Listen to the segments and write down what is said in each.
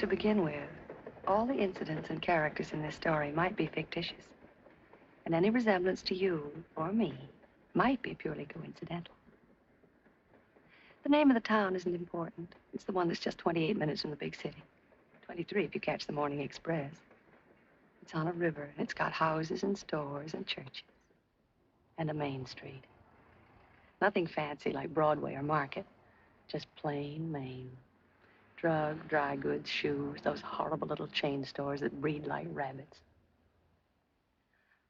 To begin with, all the incidents and characters in this story might be fictitious. And any resemblance to you or me might be purely coincidental. The name of the town isn't important. It's the one that's just 28 minutes from the big city. 23 if you catch the morning express. It's on a river, and it's got houses and stores and churches. And a main street. Nothing fancy like Broadway or Market. Just plain Maine. Drug, dry goods, shoes, those horrible little chain stores that breed like rabbits.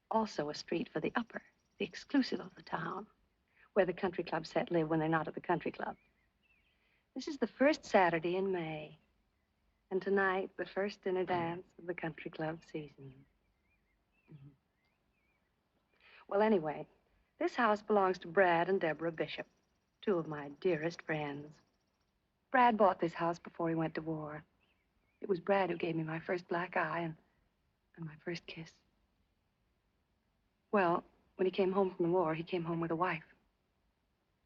Also a street for the upper, the exclusive of the town, where the country club set live when they're not at the country club. This is the first Saturday in May, and tonight, the first dinner dance of the country club season. Well, anyway, this house belongs to Brad and Deborah Bishop, two of my dearest friends. Brad bought this house before he went to war. It was Brad who gave me my first black eye and my first kiss. Well, when he came home from the war, he came home with a wife,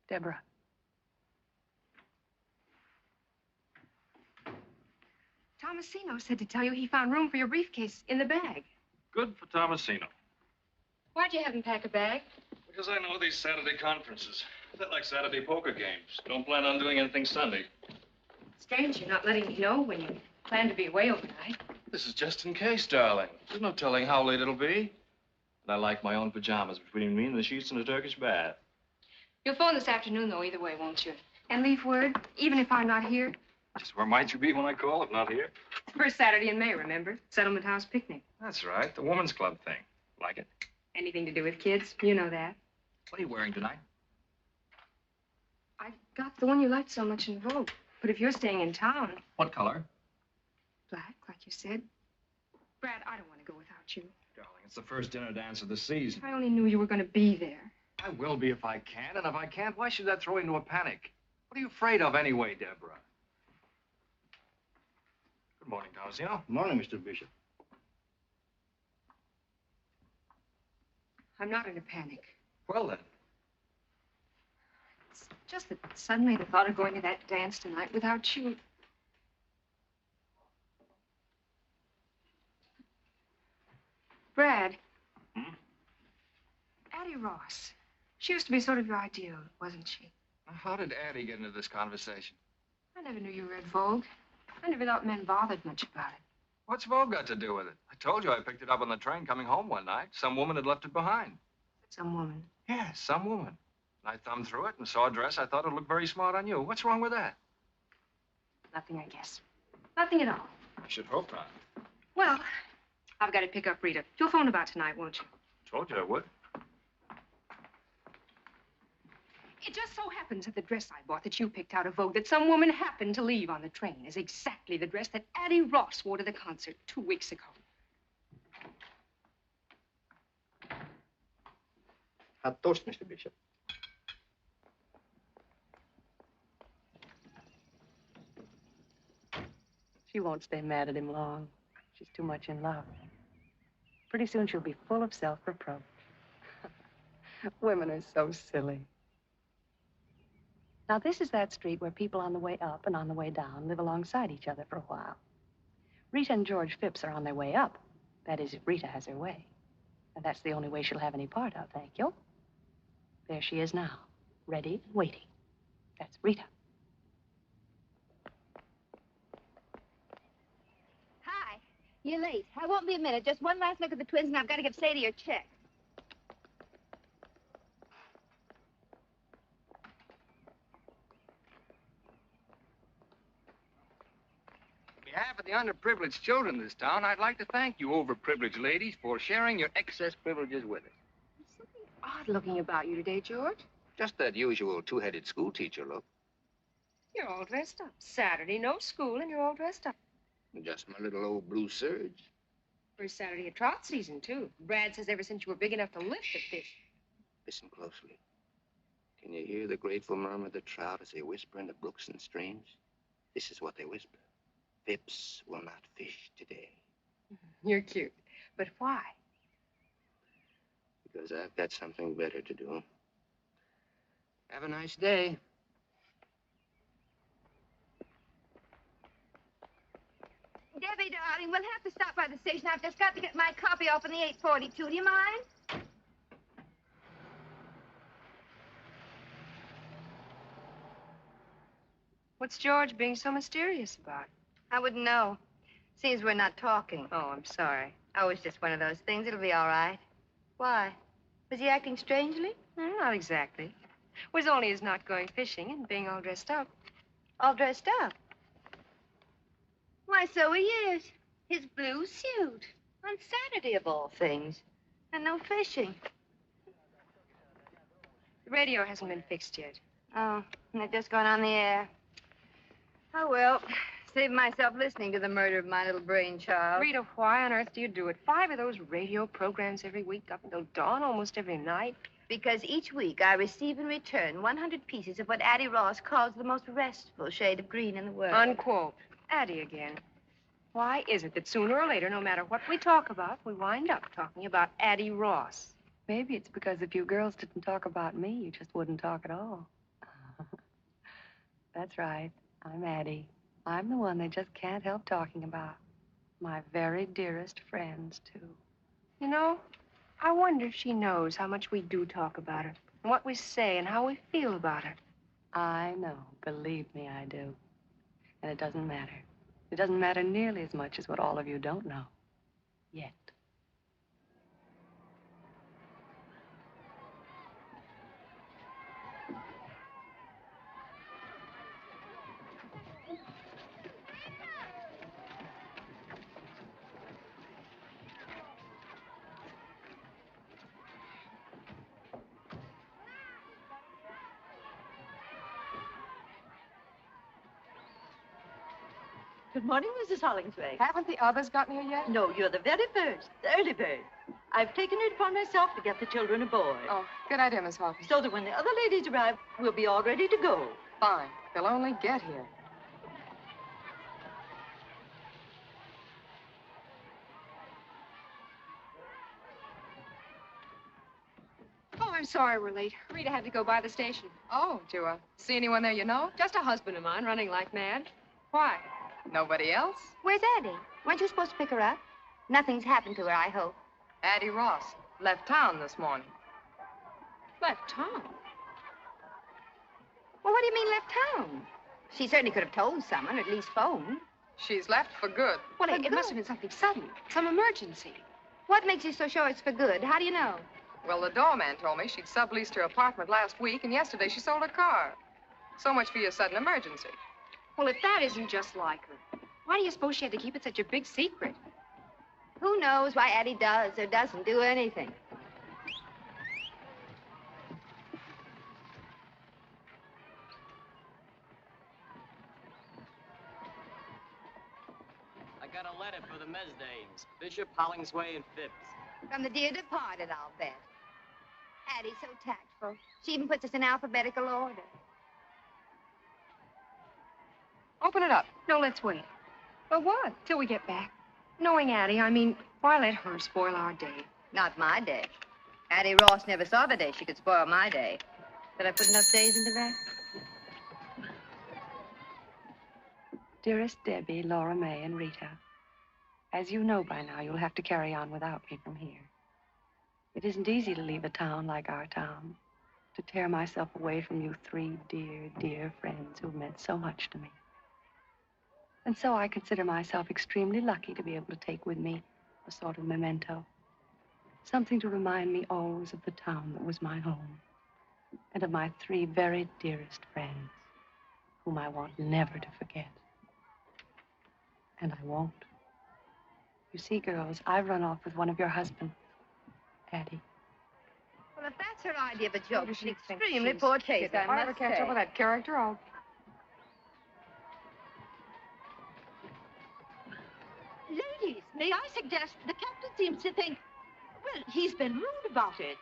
Deborah. Tomasino said to tell you he found room for your briefcase in the bag. Good for Tomasino. Why'd you have him pack a bag? Because I know these Saturday conferences. They're like Saturday poker games. Don't plan on doing anything Sunday. Strange you're not letting me know when you plan to be away overnight. This is just in case, darling. There's no telling how late it'll be. And I like my own pajamas between me and the sheets in a Turkish bath. You'll phone this afternoon, though, either way, won't you? And leave word, even if I'm not here? Just where might you be when I call if not here? First Saturday in May, remember? Settlement House picnic. That's right, the woman's club thing. Like it? Anything to do with kids, you know that. What are you wearing tonight? I got the one you liked so much in Vogue. But if you're staying in town... What color? Black, like you said. Brad, I don't want to go without you. Darling, it's the first dinner dance of the season. If I only knew you were going to be there. I will be if I can, and if I can't, why should that throw you into a panic? What are you afraid of anyway, Deborah? Good morning, Tomasino. Good morning, Mr. Bishop. I'm not in a panic. Well, then. It's just that suddenly the thought of going to that dance tonight without you... Brad. Hmm? Addie Ross. She used to be sort of your ideal, wasn't she? How did Addie get into this conversation? I never knew you read Vogue. I never thought men bothered much about it. What's Vogue got to do with it? I told you I picked it up on the train coming home one night. Some woman had left it behind. Some woman. Yes, some woman. I thumbed through it and saw a dress I thought would look very smart on you. What's wrong with that? Nothing, I guess. Nothing at all. I should hope not. Well, I've got to pick up Rita. You'll phone about tonight, won't you? Told you I would. It just so happens that the dress I bought that you picked out of Vogue that some woman happened to leave on the train is exactly the dress that Addie Ross wore to the concert 2 weeks ago. Hot toast, Mr. Bishop. She won't stay mad at him long. She's too much in love. Pretty soon she'll be full of self-reproach. Women are so silly. Now, this is that street where people on the way up and on the way down live alongside each other for a while. Rita and George Phipps are on their way up. That is, if Rita has her way. And that's the only way she'll have any part of, thank you. There she is now, ready and waiting. That's Rita. Hi. You're late. I won't be a minute. Just one last look at the twins, and I've got to give Sadie her check. On behalf of the underprivileged children in this town, I'd like to thank you overprivileged ladies for sharing your excess privileges with us. There's something odd looking about you today, George. Just that usual two-headed school teacher look. You're all dressed up. Saturday, no school, and you're all dressed up. Just my little old blue serge. First Saturday of trout season, too. Brad says ever since you were big enough to lift the fish. Listen closely. Can you hear the grateful murmur of the trout as they whisper in the brooks and streams? This is what they whisper. Phipps will not fish today. You're cute. But why? Because I've got something better to do. Have a nice day. Debbie, darling, we'll have to stop by the station. I've just got to get my copy off in the 842. Do you mind? What's George being so mysterious about? I wouldn't know. Seems we're not talking. Oh, I'm sorry. Oh, it's just one of those things. It'll be all right. Why? Was he acting strangely? Not exactly. It was only his not going fishing and being all dressed up. All dressed up? Why, so he is. His blue suit. On Saturday, of all things. And no fishing. The radio hasn't been fixed yet. Oh, and they're just going on the air. Oh, well. Save myself listening to the murder of my little brainchild. Rita, why on earth do you do it? 5 of those radio programs every week up until dawn almost every night. Because each week I receive in return 100 pieces of what Addie Ross calls the most restful shade of green in the world. Unquote. Addie again. Why is it that sooner or later, no matter what we talk about, we wind up talking about Addie Ross? Maybe it's because if you girls didn't talk about me, you just wouldn't talk at all. That's right. I'm Addie. I'm the one they just can't help talking about. My very dearest friends, too. You know, I wonder if she knows how much we do talk about her, and what we say, and how we feel about her. I know. Believe me, I do. And it doesn't matter. It doesn't matter nearly as much as what all of you don't know. Yet. Good morning, Mrs. Hollingsworth. Haven't the others gotten here yet? No, you're the very first, the early bird. I've taken it upon myself to get the children aboard. Oh, good idea, Miss Hawkins. So that when the other ladies arrive, we'll be all ready to go. Fine. They'll only get here. Oh, I'm sorry we're late. Rita had to go by the station. Oh, do you see anyone there you know? Just a husband of mine running like mad. Why? Nobody else? Where's Addie? Weren't you supposed to pick her up? Nothing's happened to her, I hope. Addie Ross left town this morning. Left town? Well, what do you mean left town? She certainly could have told someone, or at least phoned. She's left for good. Well, it must have been something sudden. Some emergency. What makes you so sure it's for good? How do you know? Well, the doorman told me she'd subleased her apartment last week, and yesterday she sold her car. So much for your sudden emergency. Well, if that isn't just like her, why do you suppose she had to keep it such a big secret? Who knows why Addie does or doesn't do anything? I got a letter for the Mesdames, Bishop, Hollingsway, and Phipps. From the dear departed, I'll bet. Addie's so tactful. She even puts us in alphabetical order. Open it up. No, let's wait. But what? Till we get back. Knowing Addie, I mean, why let her spoil our day? Not my day. Addie Ross never saw the day she could spoil my day. Did I put enough days into that? Dearest Debbie, Laura May, and Rita, as you know by now, you'll have to carry on without me from here. It isn't easy to leave a town like our town, to tear myself away from you 3 dear, dear friends who've meant so much to me. And so I consider myself extremely lucky to be able to take with me a sort of memento, something to remind me always of the town that was my home, and of my 3 very dearest friends, whom I want never to forget. And I won't. You see, girls, I've run off with one of your husbands, Addie. Well, if that's her idea of a joke, it's She an thinks extremely she's poor taste, kidding. I If I ever must catch say. up with that character, I'll... Ladies, may I suggest the captain seems to think, well, he's been rude about it.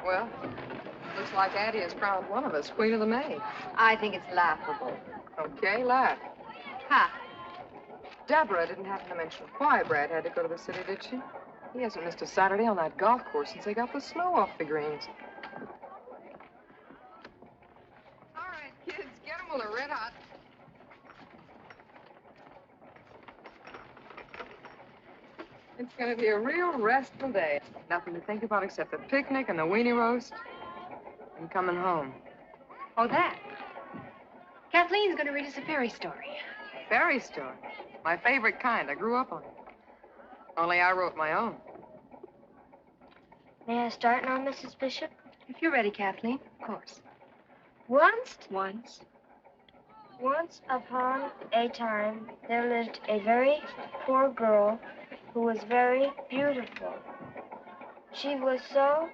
Well, looks like Addie has crowned one of us Queen of the May. I think it's laughable. Okay, laugh. Ha! Deborah didn't happen to mention why Brad had to go to the city, did she? He hasn't missed a Saturday on that golf course since they got the snow off the greens. All right, kids, get them while they're red hot. It's going to be a real restful day. Nothing to think about except the picnic and the weenie roast and coming home. Oh, that. Kathleen's going to read us a fairy story. Fairy story. My favorite kind. I grew up on it. Only I wrote my own. May I start now, Mrs. Bishop? If you're ready, Kathleen, of course. Once upon a time, there lived a very poor girl who was very beautiful. She was so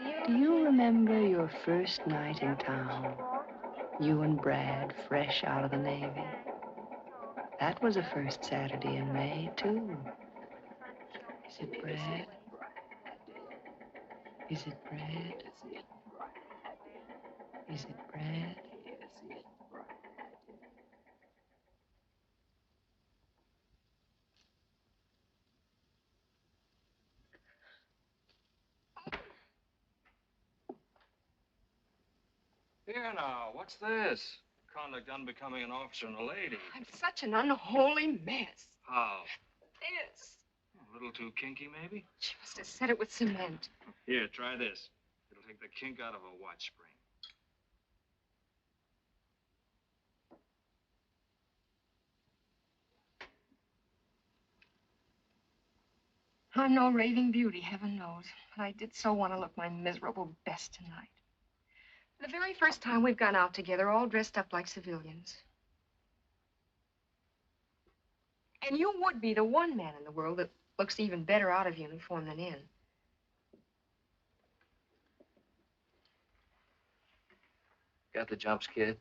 beautiful. Do you remember your first night in town? You and Brad, fresh out of the Navy. That was a first Saturday in May, too. Is it Brad? Is it Brad? Is it Brad? Here now, what's this? Conduct unbecoming an officer and a lady. I'm such an unholy mess. How? This. A little too kinky, maybe? She must have said it with cement. Here, try this. It'll take the kink out of a watch spring. I'm no raving beauty, heaven knows. But I did so want to look my miserable best tonight. The very first time we've gone out together, all dressed up like civilians. And you would be the one man in the world that looks even better out of uniform than in. Got the jumps, kid?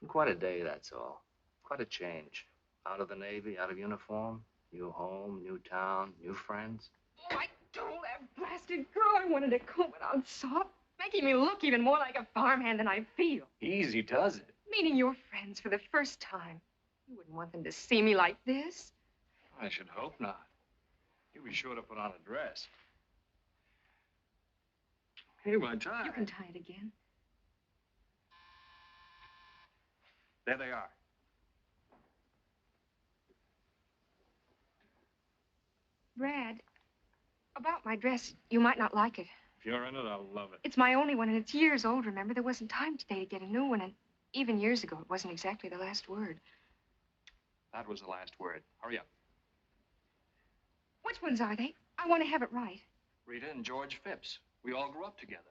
Quite a day, that's all. Quite a change. Out of the Navy, out of uniform, new home, new town, new friends. Oh, I told that blasted girl I wanted to comb it out soft, making me look even more like a farmhand than I feel. Easy does it. Meeting your friends for the first time. You wouldn't want them to see me like this. I should hope not. You'll be sure to put on a dress. Here, my tie. You can tie it again. There they are. Brad, about my dress, you might not like it. If you're in it, I'll love it. It's my only one, and it's years old, remember? There wasn't time today to get a new one, and even years ago, it wasn't exactly the last word. That was the last word. Hurry up. Which ones are they? I want to have it right. Rita and George Phipps. We all grew up together.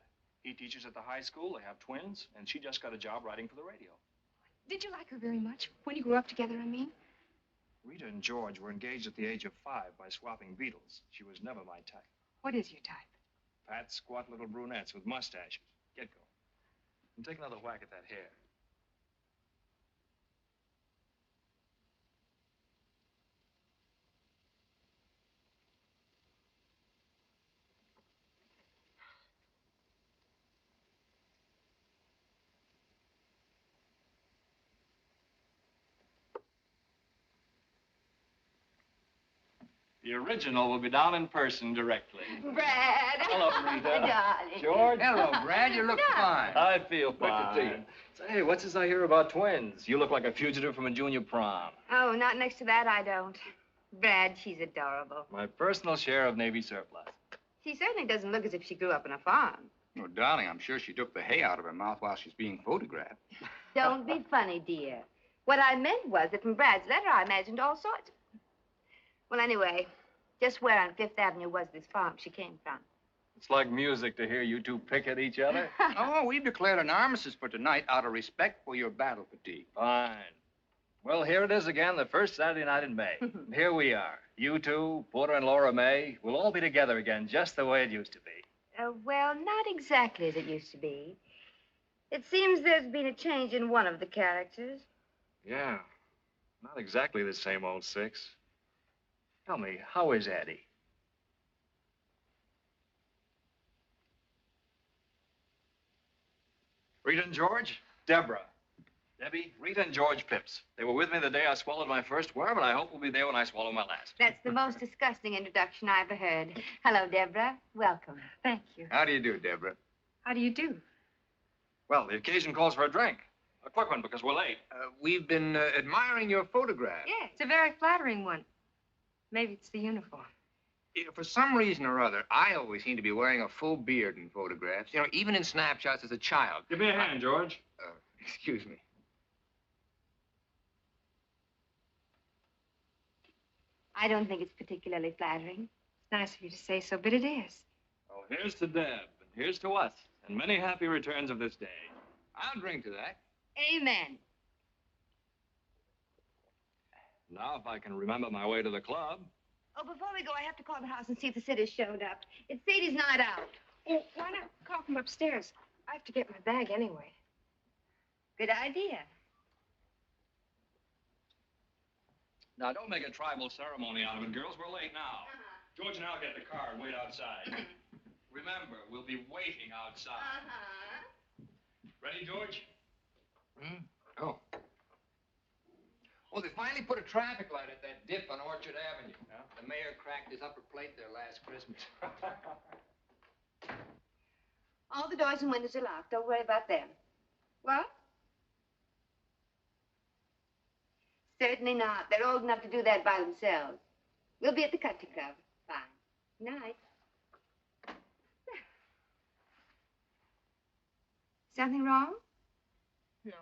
He teaches at the high school. They have twins, and she just got a job writing for the radio. Did you like her very much? When you grew up together, I mean? Rita and George were engaged at the age of 5 by swapping beetles. She was never my type. What is your type? Fat, squat little brunettes with mustaches. Get going. And take another whack at that hair. The original will be down in person directly. Brad. Hello, Rita. Darling. George. Hello, Brad. You look fine. I feel Good to fine. see you. Say, what's this I hear about twins? You look like a fugitive from a junior prom. Oh, not next to that, I don't. Brad, she's adorable. My personal share of Navy surplus. She certainly doesn't look as if she grew up on a farm. Oh, darling, I'm sure she took the hay out of her mouth while she's being photographed. Don't be funny, dear. What I meant was that from Brad's letter, I imagined all sorts. Well, anyway, just where on Fifth Avenue was this farm she came from? It's like music to hear you two pick at each other. Oh, we've declared an armistice for tonight out of respect for your battle fatigue. Fine. Well, here it is again, the first Saturday night in May. And here we are. You two, Porter and Laura May, we'll all be together again, just the way it used to be. Well, not exactly as it used to be. It seems there's been a change in one of the characters. Yeah. Not exactly the same old six. Tell me, how is Addie? Rita and George, Deborah. Debbie, Rita and George Pips. They were with me the day I swallowed my first worm, and I hope will be there when I swallow my last. That's the most disgusting introduction I ever heard. Hello, Deborah. Welcome. Thank you. How do you do, Deborah? How do you do? Well, the occasion calls for a drink. A quick one, because we're late. We've been admiring your photograph. Yeah, it's a very flattering one. Maybe it's the uniform. For some reason or other, I always seem to be wearing a full beard in photographs. You know, even in snapshots as a child. Give me a hand, George. Excuse me. I don't think it's particularly flattering. It's nice of you to say so, but it is. Oh, here's to Deb, and here's to us, and many happy returns of this day. I'll drink to that. Amen. Now, if I can remember my way to the club. Oh, before we go, I have to call the house and see if the sitters showed up. It's Sadie's night out. Oh, why not call from upstairs? I have to get my bag anyway. Good idea. Now, don't make a tribal ceremony out of it, girls. We're late now. George and I'll get the car and wait outside. Remember, we'll be waiting outside. Ready, George? Oh. Oh, they finally put a traffic light at that dip on Orchard Avenue. Yeah? The mayor cracked his upper plate there last Christmas. All the doors and windows are locked. Don't worry about them. What? Certainly not. They're old enough to do that by themselves. We'll be at the country club. Fine. Night. Something wrong? No.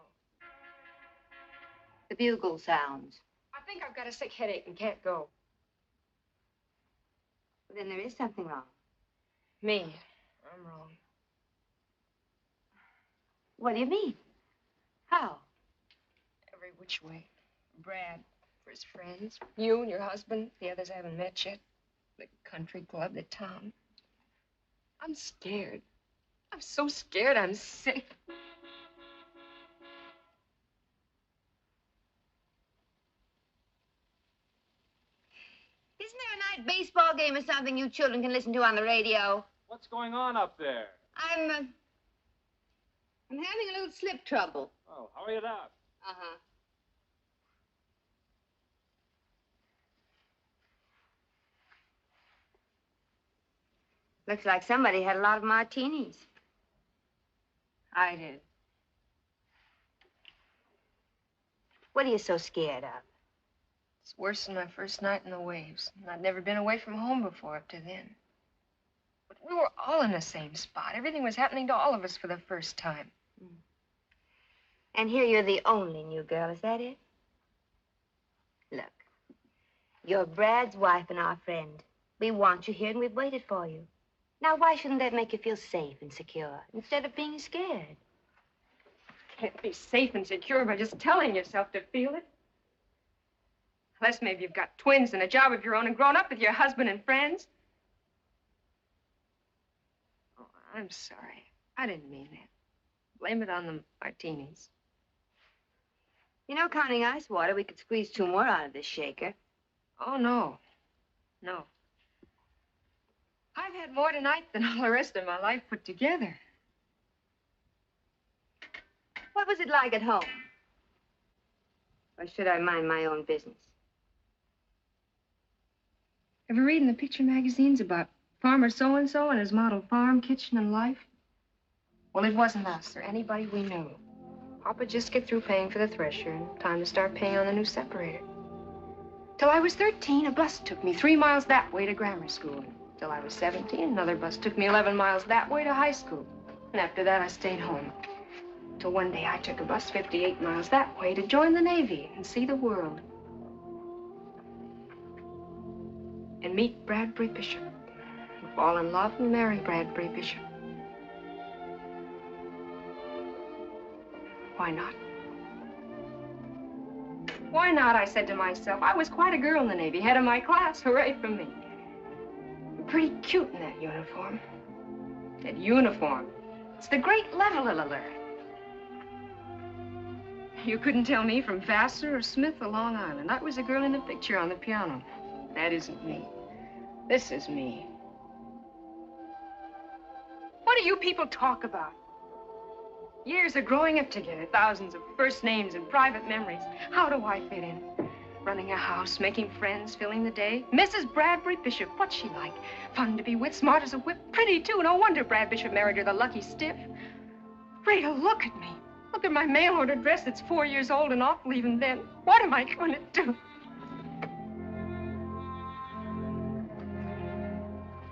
The bugle sounds. I think I've got a sick headache and can't go. Well, then there is something wrong. Me. I'm wrong. What do you mean? How? Every which way. Brad, for his friends. You and your husband. The others I haven't met yet. The country club, the town. I'm scared. I'm so scared I'm sick. Isn't there a night baseball game or something you children can listen to on the radio? What's going on up there? I'm having a little slip trouble. Oh, hurry it up. Uh-huh. Looks like somebody had a lot of martinis. I did. What are you so scared of? It's worse than my first night in the waves. And I'd never been away from home before up to then. But we were all in the same spot. Everything was happening to all of us for the first time. And here you're the only new girl, is that it? Look, you're Brad's wife and our friend. We want you here and we've waited for you. Now, why shouldn't that make you feel safe and secure instead of being scared? Can't be safe and secure by just telling yourself to feel it. Unless maybe you've got twins and a job of your own and grown up with your husband and friends. Oh, I'm sorry. I didn't mean that. Blame it on the martinis. You know, counting ice water, we could squeeze 2 more out of this shaker. Oh, no. No. I've had more tonight than all the rest of my life put together. What was it like at home? Or should I mind my own business? Ever read in the picture magazines about Farmer so-and-so and his model farm, kitchen, and life? Well, it wasn't us or anybody we knew. Papa just get through paying for the thresher and time to start paying on the new separator. Till I was 13, a bus took me 3 miles that way to grammar school. Till I was 17, another bus took me 11 miles that way to high school. And after that, I stayed home. Till one day, I took a bus 58 miles that way to join the Navy and see the world. And meet Bradbury Bishop. And fall in love and marry Bradbury Bishop. Why not? Why not, I said to myself. I was quite a girl in the Navy, head of my class. Hooray for me. Pretty cute in that uniform. That uniform. It's the great leveler. You couldn't tell me from Vassar or Smith or Long Island. I was a girl in the picture on the piano. That isn't me. This is me. What do you people talk about? Years of growing up together, thousands of first names and private memories. How do I fit in? Running a house, making friends, filling the day. Mrs. Bradbury Bishop, what's she like? Fun to be with, smart as a whip, pretty too. No wonder Brad Bishop married her, the lucky stiff. Rita, look at me. Look at my mail order dress that's 4 years old and awful even then. What am I going to do?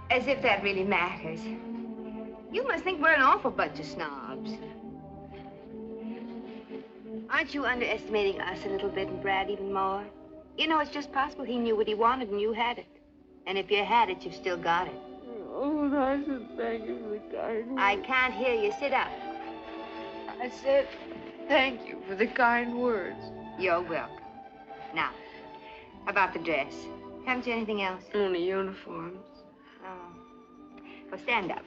As if that really matters. You must think we're an awful bunch of snobs. Aren't you underestimating us a little bit and Brad even more? You know, it's just possible he knew what he wanted and you had it. And if you had it, you've still got it. Oh, I should thank you for the kind words. I can't hear you. Sit up. I said thank you for the kind words. You're welcome. Now, about the dress. Haven't you anything else? Only uniforms. Oh. Well, stand up.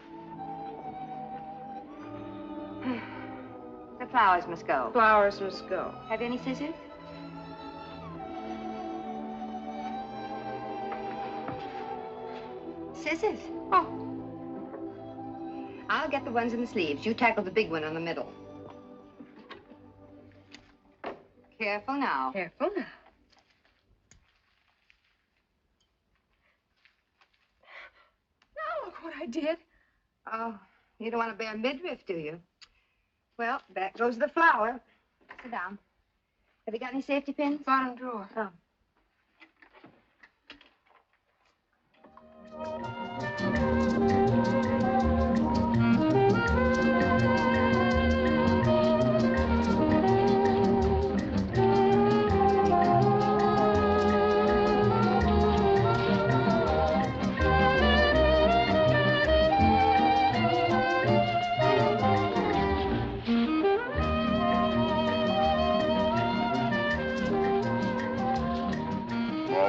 The flowers must go. Flowers must go. Have you any scissors? Scissors? Oh. I'll get the ones in the sleeves. You tackle the big one on the middle. Careful now. Careful now. Now look what I did. Oh, you don't want to bear midriff, do you? Well, back goes the flower. Sit down. Have you got any safety pins? Bottom drawer. Oh.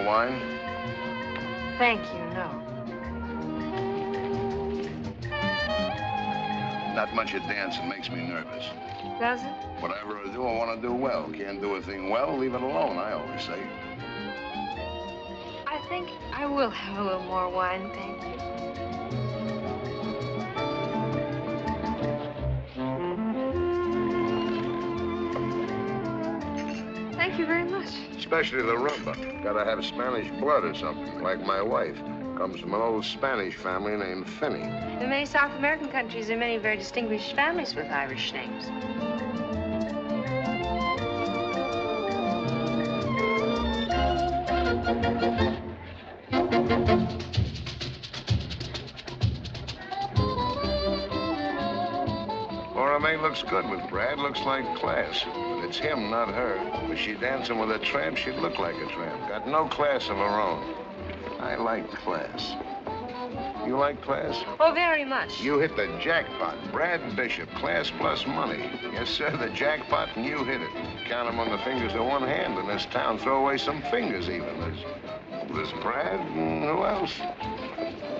Wine? Thank you, no. Not much at dancing makes me nervous. Does it? Whatever I do, I want to do well. Can't do a thing well, leave it alone, I always say. I think I will have a little more wine, thank you. Thank you very much. Especially the rumba. Gotta have Spanish blood or something, like my wife. Comes from an old Spanish family named Finney. In many South American countries, there are many very distinguished families with Irish names. Laura May looks good with Brad, looks like class. But it's him, not her. Was she dancing with a tramp, she'd look like a tramp. Got no class of her own. I like class. You like class? Oh, very much. You hit the jackpot. Brad Bishop, class plus money. Yes, sir, the jackpot, and you hit it. Count them on the fingers of one hand in this town. Throw away some fingers, even. There's Brad, and who else?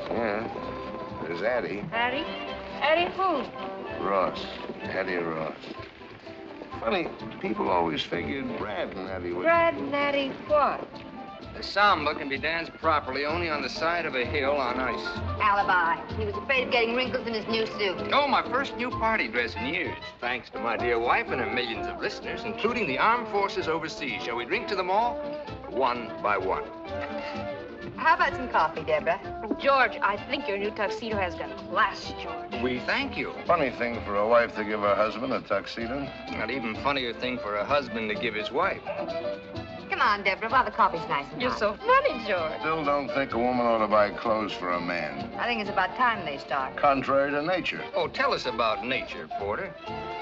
Yeah, there's Addie. Addie? Addie who? Ross. Addie Ross. Funny, people always figured Brad and Addie would... Brad and Addie what? The samba can be danced properly only on the side of a hill on ice. Alibi. He was afraid of getting wrinkles in his new suit. Oh, my first new party dress in years. Thanks to my dear wife and her millions of listeners, including the armed forces overseas. Shall we drink to them all? One by one. How about some coffee, Deborah? George, I think your new tuxedo has got class, George. We thank you. Funny thing for a wife to give her husband a tuxedo. Not even funnier thing for a husband to give his wife. Come on, Deborah, while the coffee's nice and You're hot. so funny, George. Still don't think a woman ought to buy clothes for a man. I think it's about time they start. Contrary to nature. Oh, tell us about nature, Porter.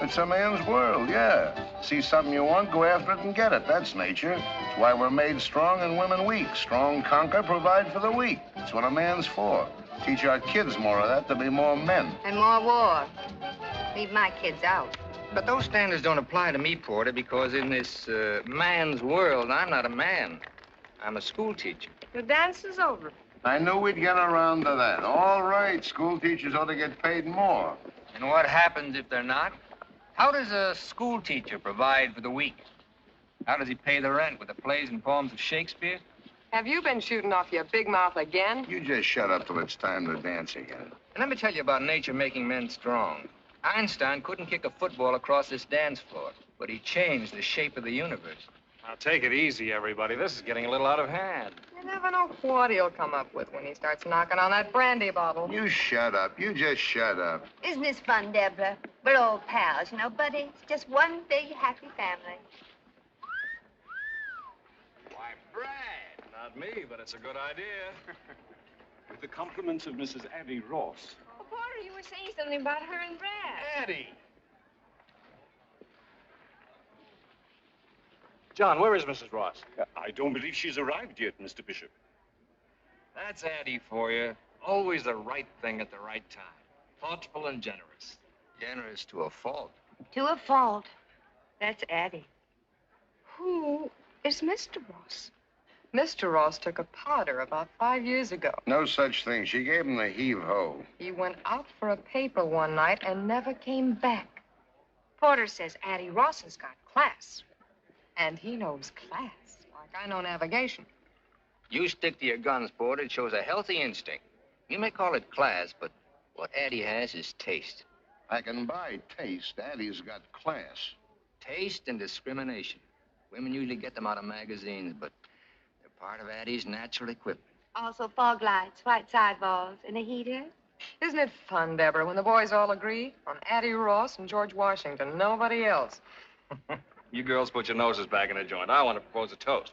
It's a man's world, yeah. See something you want, go after it and get it. That's nature. It's why we're made strong and women weak. Strong conquer, provide for the weak. That's what a man's for. Teach our kids more of that to be more men. And more war. Leave my kids out. But those standards don't apply to me, Porter, because in this man's world, I'm not a man. I'm a school teacher. Your dance is over. I knew we'd get around to that. All right, school teachers ought to get paid more. And what happens if they're not? How does a school teacher provide for the weak? How does he pay the rent? With the plays and poems of Shakespeare? Have you been shooting off your big mouth again? You just shut up till it's time to dance again. And let me tell you about nature making men strong. Einstein couldn't kick a football across this dance floor, but he changed the shape of the universe. Now, take it easy, everybody. This is getting a little out of hand. You never know what he'll come up with when he starts knocking on that brandy bottle. You shut up. You just shut up. Isn't this fun, Deborah? We're old pals, you know, buddy. It's just one big happy family. Why, Brad. Not me, but it's a good idea. With the compliments of Mrs. Addie Ross. Oh, Porter, you were saying something about her and Brad. Addie. John, where is Mrs. Ross? I don't believe she's arrived yet, Mr. Bishop. That's Addie for you. Always the right thing at the right time. Thoughtful and generous. Generous to a fault. To a fault. That's Addie. Who is Mr. Ross? Mr. Ross took a powder about 5 years ago. No such thing. She gave him the heave-ho. He went out for a paper one night and never came back. Porter says Addie Ross has got class. And he knows class, like I know navigation. You stick to your guns, Porter. It shows a healthy instinct. You may call it class, but what Addie has is taste. I can buy taste. Addie's got class. Taste and discrimination. Women usually get them out of magazines, but they're part of Addie's natural equipment. Also fog lights, white sidewalls, and a heater. Isn't it fun, Deborah, when the boys all agree on Addie Ross and George Washington, nobody else? You girls put your noses back in the joint. I want to propose a toast.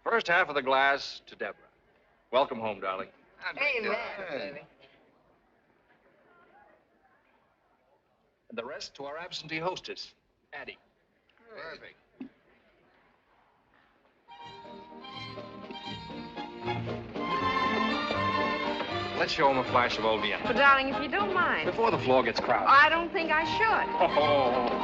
First half of the glass to Deborah. Welcome home, darling. Amen, Hey. baby. And the rest to our absentee hostess, Addie. Perfect. Let's show him a flash of old Vienna. But, darling, if you don't mind, Before the floor gets crowded. I don't think I should. Oh.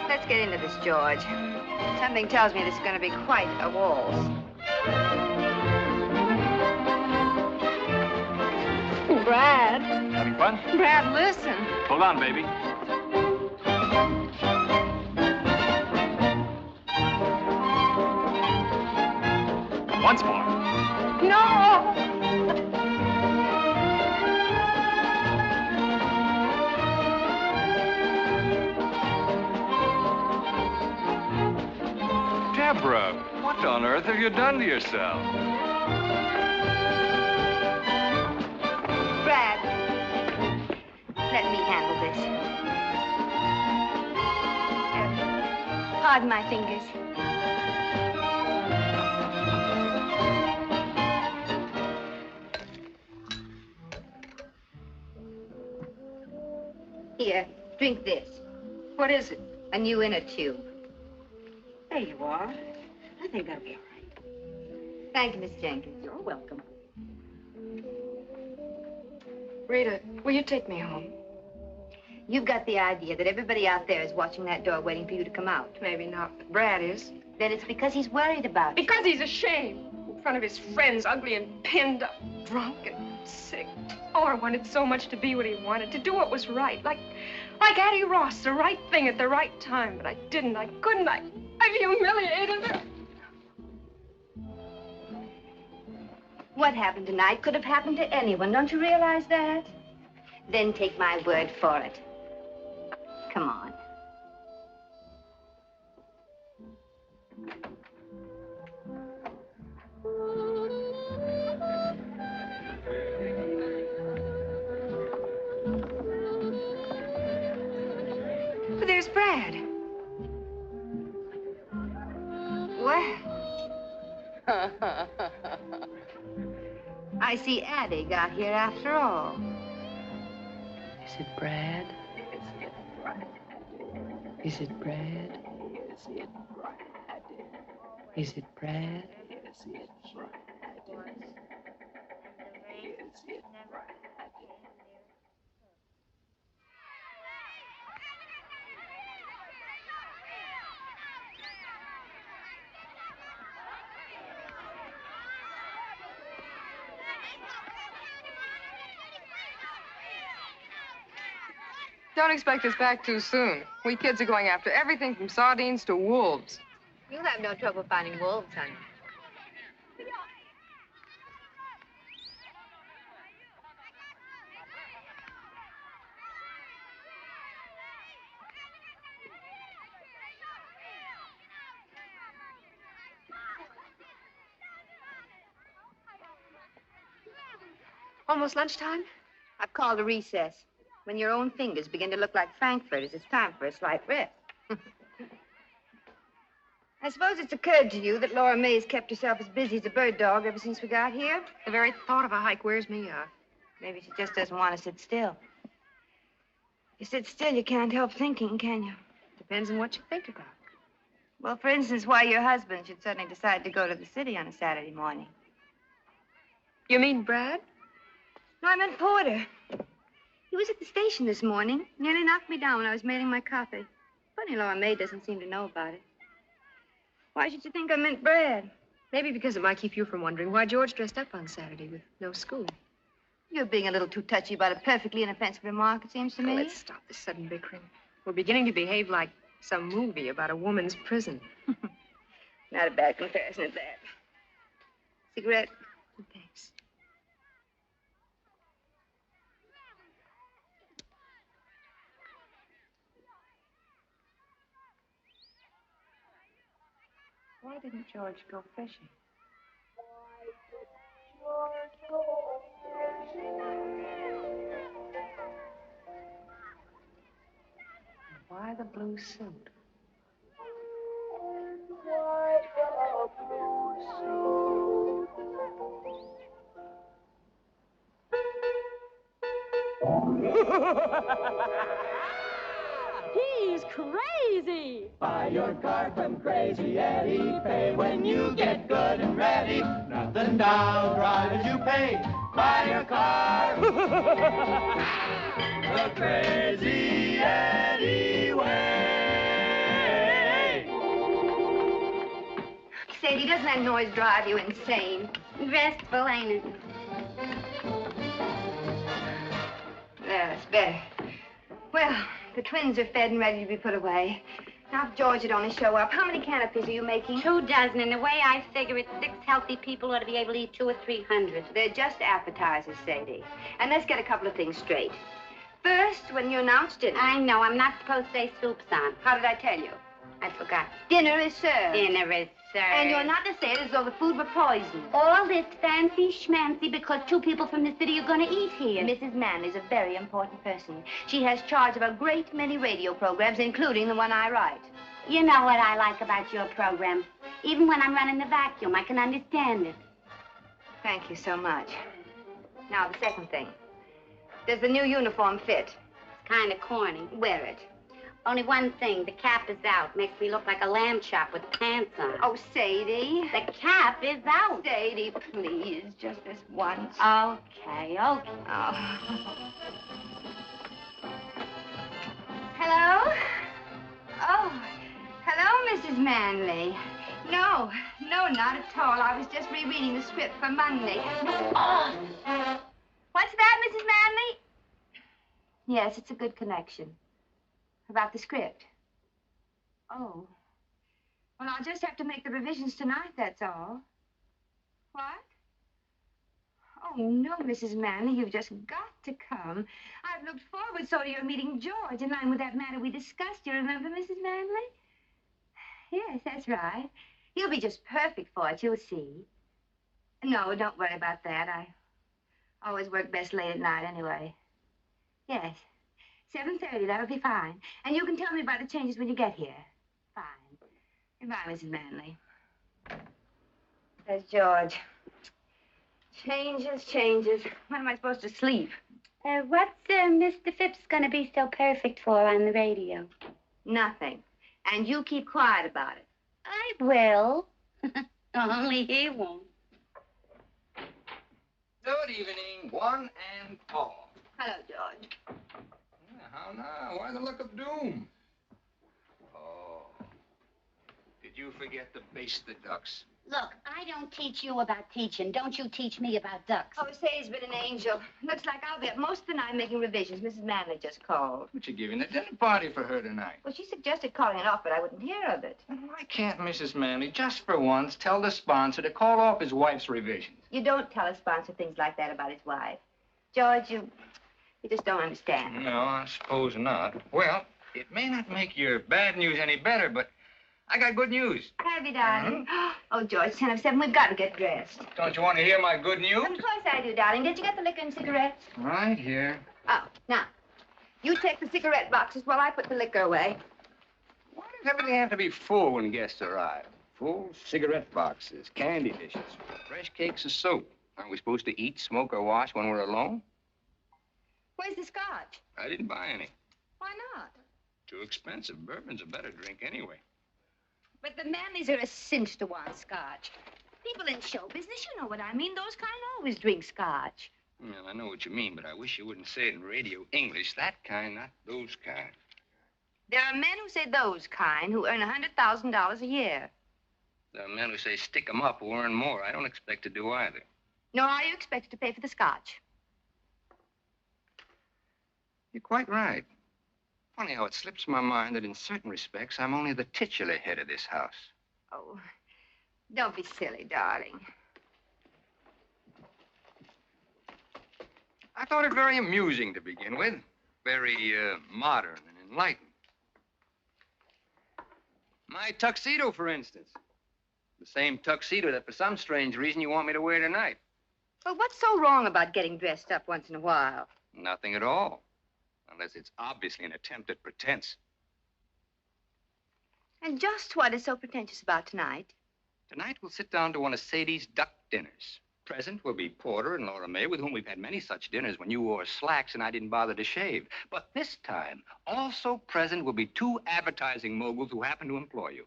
Let's get into this, George. Something tells me this is going to be quite a waltz. Brad. Having fun? Brad, listen. Hold on, baby. Once more. No! Deborah, what on earth have you done to yourself? Brad, let me handle this. Pardon my fingers. Here, drink this. What is it? A new inner tube. There you are. I think that'll be all right. Thank you, Miss Jenkins. You're welcome. Rita, will you take me home? You've got the idea that everybody out there is watching that door waiting for you to come out. Maybe not, but Brad is. Then it's because he's worried about you. Because he's ashamed. In front of his friends, ugly and pinned up, drunk and sick. Oh, I wanted so much to be what he wanted, to do what was right. Like Addie Ross, the right thing at the right time. But I didn't, I couldn't, I humiliated her. What happened tonight could have happened to anyone. Don't you realize that? Then take my word for it. Come on. But there's Brad. Well. I see Addie got here after all. Is it Brad? Is it Brad? Is it Brad? Don't expect us back too soon. We kids are going after everything from sardines to wolves. You'll have no trouble finding wolves, honey. Almost lunchtime? I've called a recess. When your own fingers begin to look like frankfurters, it's time for a slight rest. I suppose it's occurred to you that Laura May's kept herself as busy as a bird dog ever since we got here. The very thought of a hike wears me out. Maybe she just doesn't want to sit still. You sit still, you can't help thinking, can you? Depends on what you think about. Well, for instance, why your husband should suddenly decide to go to the city on a Saturday morning. You mean Brad? No, I meant Porter. He was at the station this morning. Nearly knocked me down when I was mailing my copy. Funny Laura May doesn't seem to know about it. Why should you think I meant Brad? Maybe because it might keep you from wondering why George dressed up on Saturday with no school. You're being a little too touchy about a perfectly inoffensive remark, it seems to me. Let's stop this sudden bickering. We're beginning to behave like some movie about a woman's prison. Not a bad comparison at that. Cigarette? Thanks. Why didn't George go fishing? Why the blue suit? He's crazy. Buy your car from Crazy Eddie. Pay when you get good and ready. Nothing down, drive as you pay. Buy your car the Crazy Eddie way. Sadie, doesn't that noise drive you insane? Restful, ain't it? There, that's better. Well, the twins are fed and ready to be put away. Now, if George would only show up, how many canopies are you making? 2 dozen, and the way I figure it, 6 healthy people ought to be able to eat 200 or 300. They're just appetizers, Sadie. And let's get a couple of things straight. First, when you announced dinner... I know, I'm not supposed to say soup's on. How did I tell you? I forgot. Dinner is served. Dinner is served. And you're not to say it as though the food were poisoned. All this fancy schmancy because 2 people from the city are going to eat here. Mrs. Manley's a very important person. She has charge of a great many radio programs, including the one I write. You know what I like about your program. Even when I'm running the vacuum, I can understand it. Thank you so much. Now, the second thing. Does the new uniform fit? It's kind of corny. Wear it. Only one thing, the cap is out. Makes me look like a lamb chop with pants on. Oh, Sadie. The cap is out. Sadie, please, just this once. Okay. Oh. Hello? Oh, hello, Mrs. Manley. No, not at all. I was just rereading the script for Monday. Oh. What's that, Mrs. Manley? Yes, it's a good connection. About the script. Oh. Well, I'll just have to make the revisions tonight, that's all. What? Oh, no, Mrs. Manley, you've just got to come. I've looked forward so to your meeting George in line with that matter we discussed. You remember, Mrs. Manley? Yes, that's right. He'll be just perfect for it, you'll see. No, don't worry about that. I always work best late at night anyway. Yes. 7:30, that'll be fine. And you can tell me about the changes when you get here. Fine. Goodbye, Mrs. Manley. There's George. Changes. When am I supposed to sleep? What's Mr. Phipps gonna be so perfect for on the radio? Nothing. And you keep quiet about it. I will. Only he won't. Good evening, one and all. Hello, George. How now? Why the look of doom? Oh. Did you forget to baste the ducks? Look, I don't teach you about teaching. Don't you teach me about ducks. Oh, Sadie's been an angel. Looks like I'll be up most of the night making revisions. Mrs. Manley just called. But you're giving a dinner party for her tonight. Well, she suggested calling it off, but I wouldn't hear of it. Why can't Mrs. Manley, just for once, tell the sponsor to call off his wife's revisions? You don't tell a sponsor things like that about his wife. George, you just don't understand. No, I suppose not. Well, it may not make your bad news any better, but I got good news. Have you, darling? Oh, George, 10 of 7, we've got to get dressed. Don't you want to hear my good news? Of course I do, darling. Did you get the liquor and cigarettes? Right here. Oh, now, you take the cigarette boxes while I put the liquor away. Why does everything have to be full when guests arrive? Full cigarette boxes, candy dishes, fresh cakes of soap. Aren't we supposed to eat, smoke, or wash when we're alone? Where's the scotch? I didn't buy any. Why not? Too expensive. Bourbon's a better drink anyway. But the Manleys are a cinch to want scotch. People in show business, you know what I mean. Those kind always drink scotch. Well, I know what you mean, but I wish you wouldn't say it in radio English. That kind, not those kind. There are men who say those kind who earn $100,000 a year. There are men who say stick 'em up who earn more. I don't expect to do either. Nor are you expected to pay for the scotch. You're quite right. Funny how it slips my mind that in certain respects, I'm only the titular head of this house. Oh, don't be silly, darling. I thought it very amusing to begin with. Very modern and enlightened. My tuxedo, for instance. The same tuxedo that for some strange reason you want me to wear tonight. Well, what's so wrong about getting dressed up once in a while? Nothing at all. Unless it's obviously an attempt at pretense. And just what is so pretentious about tonight? Tonight we'll sit down to one of Sadie's duck dinners. Present will be Porter and Laura May, with whom we've had many such dinners when you wore slacks and I didn't bother to shave. But this time, also present will be 2 advertising moguls who happen to employ you.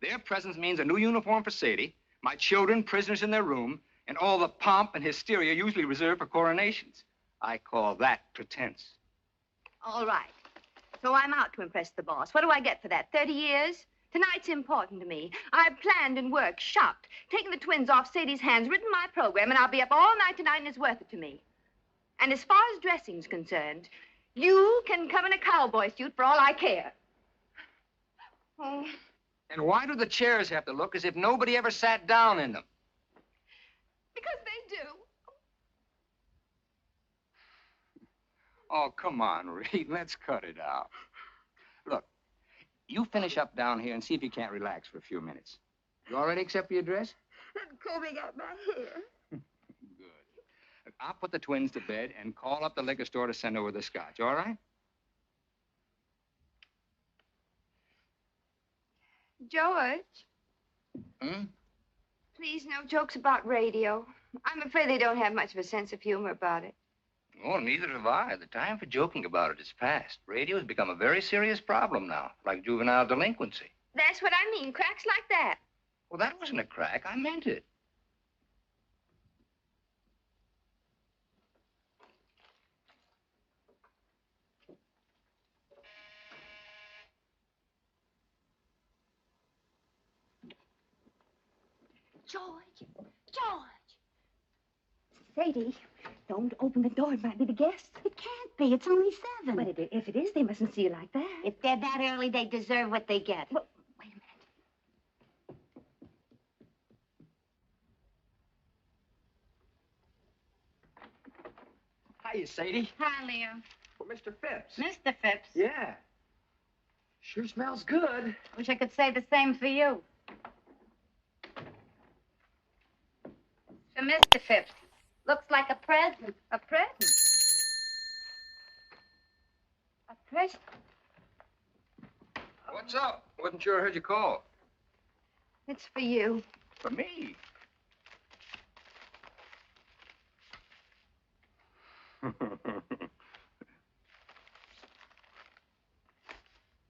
Their presence means a new uniform for Sadie, my children prisoners in their room, and all the pomp and hysteria usually reserved for coronations. I call that pretense. All right. So I'm out to impress the boss. What do I get for that? 30 years? Tonight's important to me. I've planned and worked, shopped, taken the twins off Sadie's hands, written my program, and I'll be up all night tonight, and it's worth it to me. And as far as dressing's concerned, you can come in a cowboy suit for all I care. Oh. And why do the chairs have to look as if nobody ever sat down in them? Because they do. Oh, come on, Reed. Let's cut it out. Look, you finish up down here and see if you can't relax for a few minutes. You all ready except for your dress? I'm combing out my hair. Good. I'll put the twins to bed and call up the liquor store to send over the scotch, all right? George. Hmm? Please, no jokes about radio. I'm afraid they don't have much of a sense of humor about it. Oh, neither have I. The time for joking about it is past. Radio has become a very serious problem now, like juvenile delinquency. That's what I mean, cracks like that. Well, that wasn't a crack. I meant it. George! Sadie, don't open the door. It might be the guests. It can't be. It's only 7. But if it is, they mustn't see you like that. If they're that early, they deserve what they get. Well, wait a minute. Hiya, Sadie. Hi, Leo. Well, Mr. Phipps. Mr. Phipps. Yeah. Sure smells good. Wish I could say the same for you. For Mr. Phipps. Looks like a present. A present? A present? What's up? Wasn't sure I heard you call. It's for you. For me?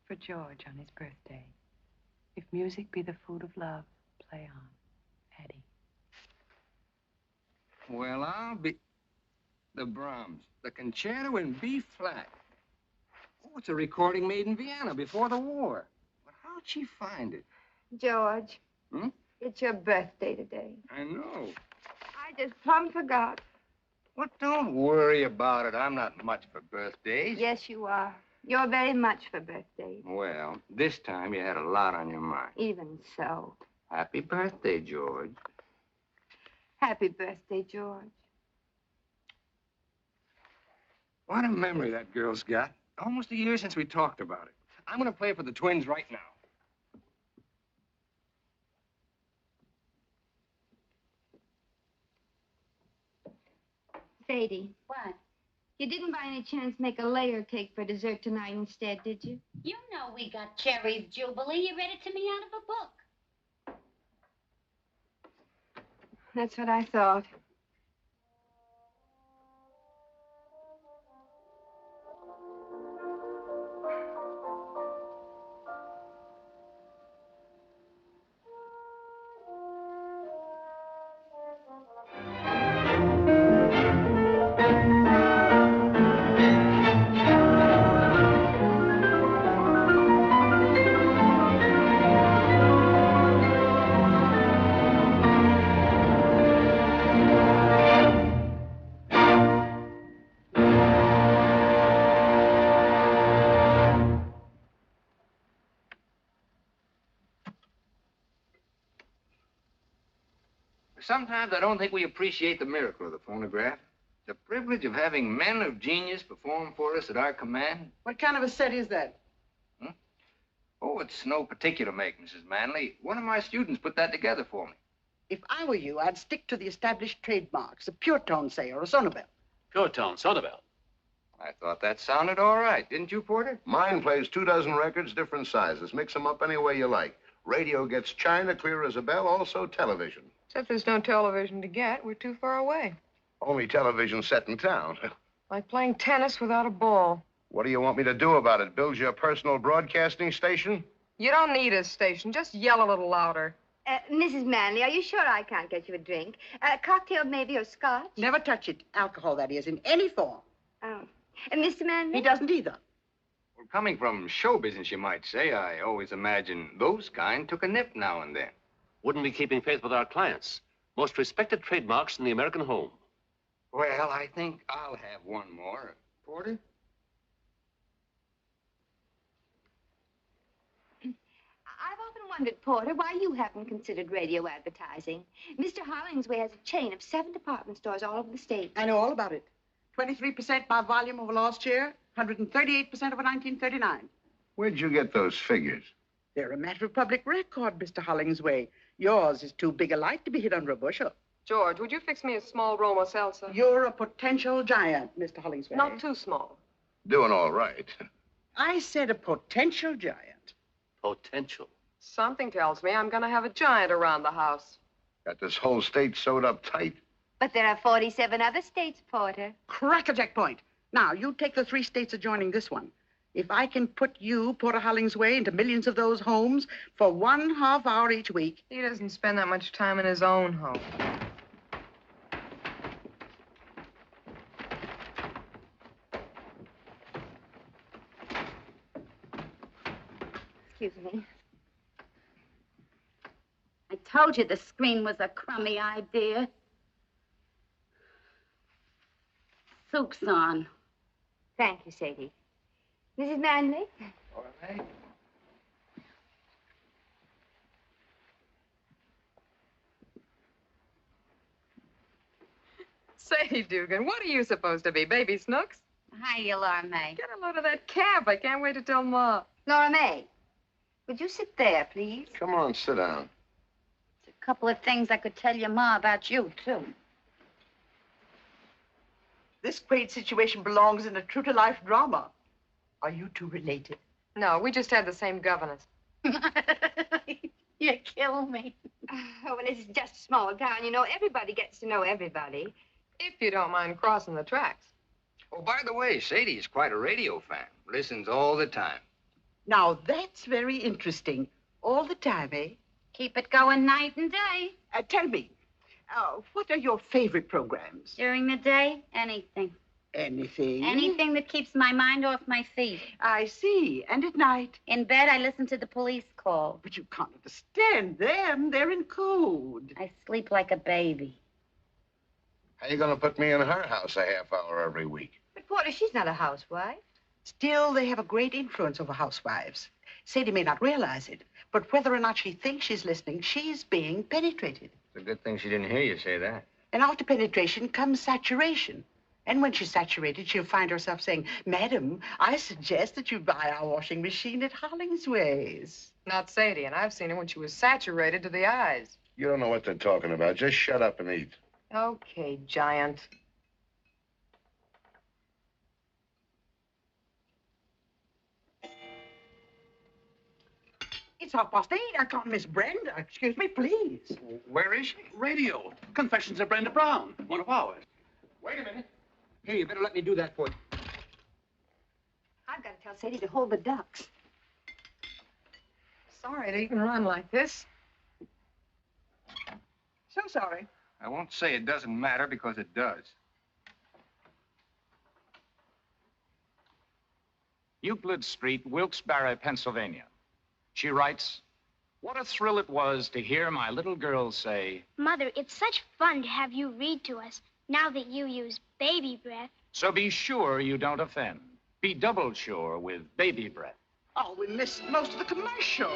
For George on his birthday. If music be the food of love, play on. Eddie. Well, I'll be... The Brahms. The concerto in B flat. Oh, it's a recording made in Vienna before the war. But how'd she find it? George. Hmm? It's your birthday today. I know. I just plumb forgot. Well, don't worry about it. I'm not much for birthdays. Yes, you are. You're very much for birthdays. Well, this time you had a lot on your mind. Even so. Happy birthday, George. Happy birthday, George. What a memory that girl's got. Almost a year since we talked about it. I'm going to play for the Twins right now. Sadie. What? You didn't by any chance make a layer cake for dessert tonight instead, did you? You know we got cherries, Jubilee. You read it to me out of a book. That's what I thought. Sometimes I don't think we appreciate the miracle of the phonograph. The privilege of having men of genius perform for us at our command. What kind of a set is that? Oh, it's no particular make, Mrs. Manley. One of my students put that together for me. If I were you, I'd stick to the established trademarks, a pure tone, say, or a sonobel. Pure tone, sonobel. I thought that sounded all right, didn't you, Porter? Mine plays 24 records, different sizes. Mix them up any way you like. Radio gets china, clear as a bell, also television. Except there's no television to get. We're too far away. Only television set in town. Like playing tennis without a ball. What do you want me to do about it? Build you a personal broadcasting station? You don't need a station. Just yell a little louder. Mrs. Manley, are you sure I can't get you a drink? A cocktail, maybe, or scotch? Never touch it. Alcohol, that is, in any form. Oh. And Mr. Manley? He doesn't either. Well, coming from show business, you might say, I always imagine those kind took a nip now and then. Wouldn't be keeping faith with our clients. Most respected trademarks in the American home. Well, I think I'll have one more. Porter? I've often wondered, Porter, why you haven't considered radio advertising. Mr. Hollingsway has a chain of 7 department stores all over the state. I know all about it. 23% by volume over last year, 138% over 1939. Where'd you get those figures? They're a matter of public record, Mr. Hollingsway. Yours is too big a light to be hid under a bushel. George, would you fix me a small Roma salsa? You're a potential giant, Mr. Hollingsway. Not too small. Doing all right. I said a potential giant. Potential. Something tells me I'm going to have a giant around the house. Got this whole state sewed up tight. But there are 47 other states, Porter. Crackerjack point. Now, you take the 3 states adjoining this one. If I can put you, Porter Hollingsway, into millions of those homes for 1 half hour each week. He doesn't spend that much time in his own home. Excuse me. I told you the screen was a crummy idea. Soup's on. Thank you, Sadie. Mrs. Manley? All right. Say, Dugan, what are you supposed to be, Baby Snooks? Hiya, Laura May. Get a load of that cab. I can't wait to tell Ma. Laura May, would you sit there, please? Come on, sit down. There's a couple of things I could tell your Ma about you, too. This quaint situation belongs in a true-to-life drama. Are you two related? No, we just had the same governess. You kill me. Oh, well, this is just a small town. You know, everybody gets to know everybody. If you don't mind crossing the tracks. Oh, by the way, Sadie's quite a radio fan. Listens all the time. Now, that's very interesting. All the time, eh? Keep it going night and day. Tell me, what are your favorite programs? During the day, anything. Anything? Anything that keeps my mind off my feet. I see. And at night? In bed, I listen to the police call. But you can't understand them. They're in code. I sleep like a baby. How you gonna put me in her house a half hour every week? But, Porter, she's not a housewife. Still, they have a great influence over housewives. Sadie may not realize it, but whether or not she thinks she's listening, she's being penetrated. It's a good thing she didn't hear you say that. And after penetration comes saturation. And when she's saturated, she'll find herself saying, Madam, I suggest that you buy our washing machine at Hollingsway's. Not Sadie, and I've seen her when she was saturated to the eyes. You don't know what they're talking about. Just shut up and eat. Okay, Giant. It's 8:30. I can't miss Brenda. Excuse me, please. Where is she? Radio. Confessions of Brenda Brown. One of ours. Wait a minute. Here, you better let me do that for you. I've got to tell Sadie to hold the ducks. Sorry to even run like this. So sorry. I won't say it doesn't matter because it does. Euclid Street, Wilkes-Barre, Pennsylvania. She writes, "What a thrill it was to hear my little girl say, Mother, it's such fun to have you read to us now that you use baby breath. so be sure you don't offend. Be double sure with baby breath." Oh, we missed most of the commercial.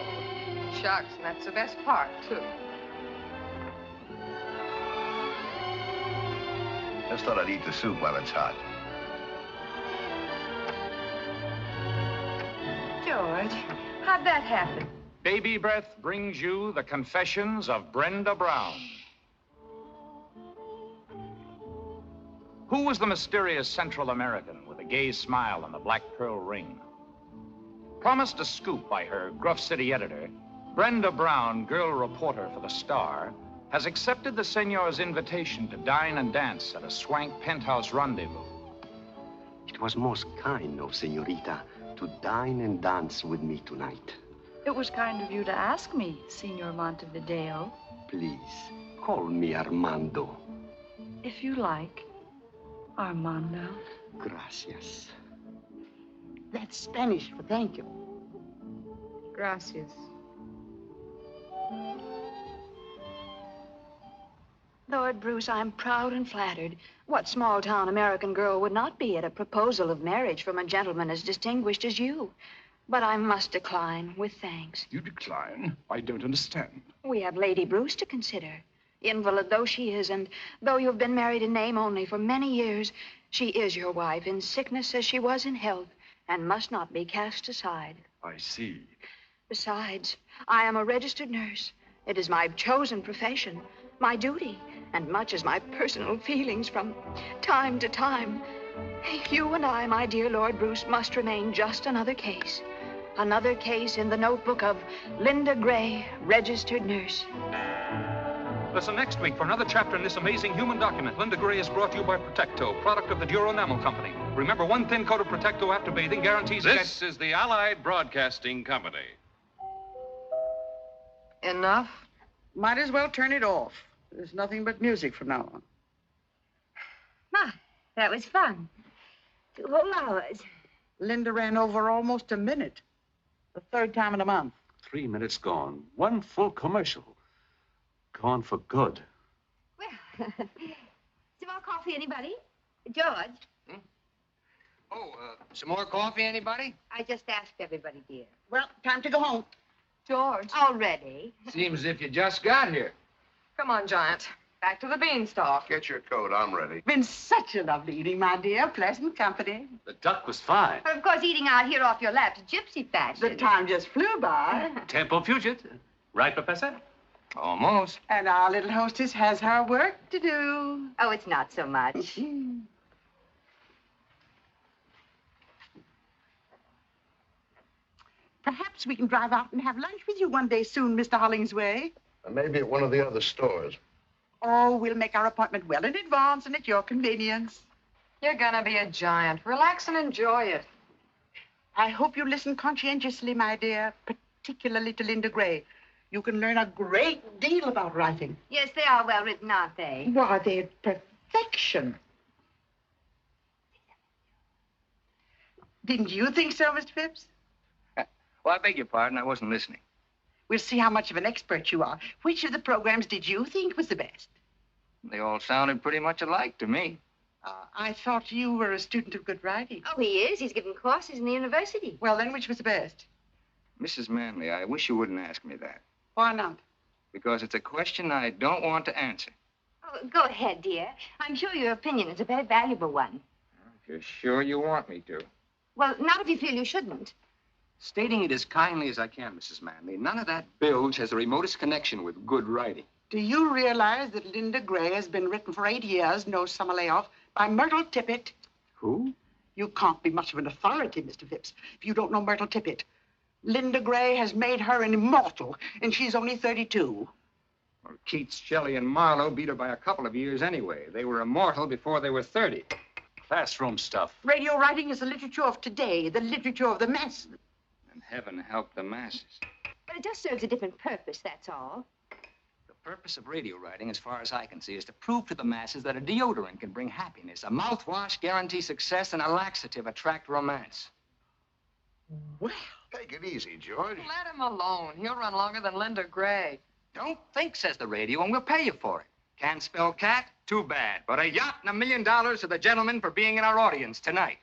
Shucks, and that's the best part, too. Just thought I'd eat the soup while it's hot. George, how'd that happen? Baby breath brings you the confessions of Brenda Brown. Who was the mysterious Central American with a gay smile and the black pearl ring? Promised a scoop by her gruff city editor, Brenda Brown, girl reporter for The Star, has accepted the senor's invitation to dine and dance at a swank penthouse rendezvous. It was most kind of Senorita to dine and dance with me tonight. It was kind of you to ask me, Signor Montevideo. Please, call me Armando. If you like, Armando. Gracias. That's Spanish for thank you. Gracias. Lord Bruce, I'm proud and flattered. What small-town American girl would not be at a proposal of marriage from a gentleman as distinguished as you? But I must decline with thanks. You decline? I don't understand. We have Lady Bruce to consider. Invalid though she is, and though you've been married in name only for many years, she is your wife in sickness as she was in health, and must not be cast aside. I see. Besides, I am a registered nurse. It is my chosen profession, my duty, and much as my personal feelings from time to time. You and I, my dear Lord Bruce, must remain just another case. Another case in the notebook of Linda Gray, registered nurse. Listen next week for another chapter in this amazing human document. Linda Gray is brought to you by Protecto, product of the Duro Enamel Company. Remember, one thin coat of Protecto after bathing guarantees... This is the Allied Broadcasting Company. Enough? Might as well turn it off. There's nothing but music from now on. My, that was fun. 2 whole hours. Linda ran over almost a minute. The 3rd time in a month. 3 minutes gone. 1 full commercial. Gone for good. Well, some more coffee, anybody? George? Some more coffee, anybody? I just asked everybody, dear. Well, time to go home. George. Already? Seems as if you just got here. Come on, Giant. Back to the beanstalk. Get your coat. I'm ready. Been such a lovely evening, my dear. Pleasant company. The duck was fine. But of course, eating out here off your lap's gypsy fashion. The time just flew by. Tempo fugit. Right, Professor? Almost. And our little hostess has her work to do. Oh, it's not so much. Perhaps we can drive out and have lunch with you one day soon, Mr. Hollingsway. Maybe at one of the other stores. Oh, we'll make our appointment well in advance and at your convenience. You're gonna be a giant. Relax and enjoy it. I hope you listen conscientiously, my dear, particularly to Linda Gray. You can learn a great deal about writing. Yes, they are well written, aren't they? Why, they're perfection. Didn't you think so, Mr. Phipps? Well, I beg your pardon. I wasn't listening. We'll see how much of an expert you are. Which of the programs did you think was the best? They all sounded pretty much alike to me. I thought you were a student of good writing. Oh, he is. He's given courses in the university. Well, then, which was the best? Mrs. Manley, I wish you wouldn't ask me that. Why not? Because it's a question I don't want to answer. Oh, go ahead, dear. I'm sure your opinion is a very valuable one. If you're sure you want me to. Well, not if you feel you shouldn't. Stating it as kindly as I can, Mrs. Manley, none of that bilge has the remotest connection with good writing. Do you realize that Linda Gray has been written for 8 years, no summer layoff, by Myrtle Tippett? Who? You can't be much of an authority, Mr. Phipps, if you don't know Myrtle Tippett. Linda Gray has made her an immortal, and she's only 32. Well, Keats, Shelley, and Marlowe beat her by a couple of years anyway. They were immortal before they were 30. Classroom stuff. Radio writing is the literature of today, the literature of the masses. And heaven help the masses. But it just serves a different purpose, that's all. The purpose of radio writing, as far as I can see, is to prove to the masses that a deodorant can bring happiness, a mouthwash guarantee success, and a laxative attract romance. Well, take it easy, George. Let him alone. He'll run longer than Linda Gray. Don't think, says the radio, and we'll pay you for it. Can't spell cat? Too bad. But a yacht and $1 million to the gentleman for being in our audience tonight.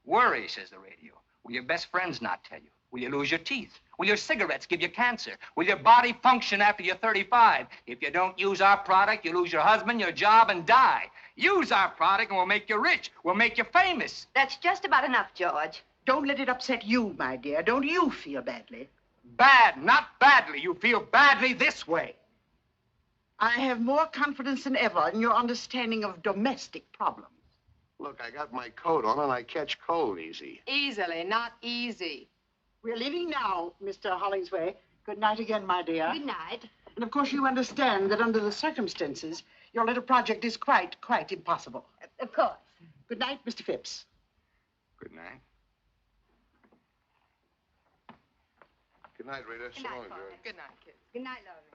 Worry, says the radio. Will your best friends not tell you? Will you lose your teeth? Will your cigarettes give you cancer? Will your body function after you're 35? If you don't use our product, you lose your husband, your job, and die. Use our product and we'll make you rich. We'll make you famous. That's just about enough, George. Don't let it upset you, my dear. Don't you feel badly? Bad, not badly. You feel badly this way. I have more confidence than ever in your understanding of domestic problems. Look, I got my coat on and I catch cold easy. Easily, not easy. We're leaving now, Mr. Hollingsway. Good night again, my dear. Good night. And of course you understand that under the circumstances, your little project is quite impossible. Of course. Good night, Mr. Phipps. Good night. Good night, Rita. Good night, So long, Father. George. Good night, kids. Good night, Laurie.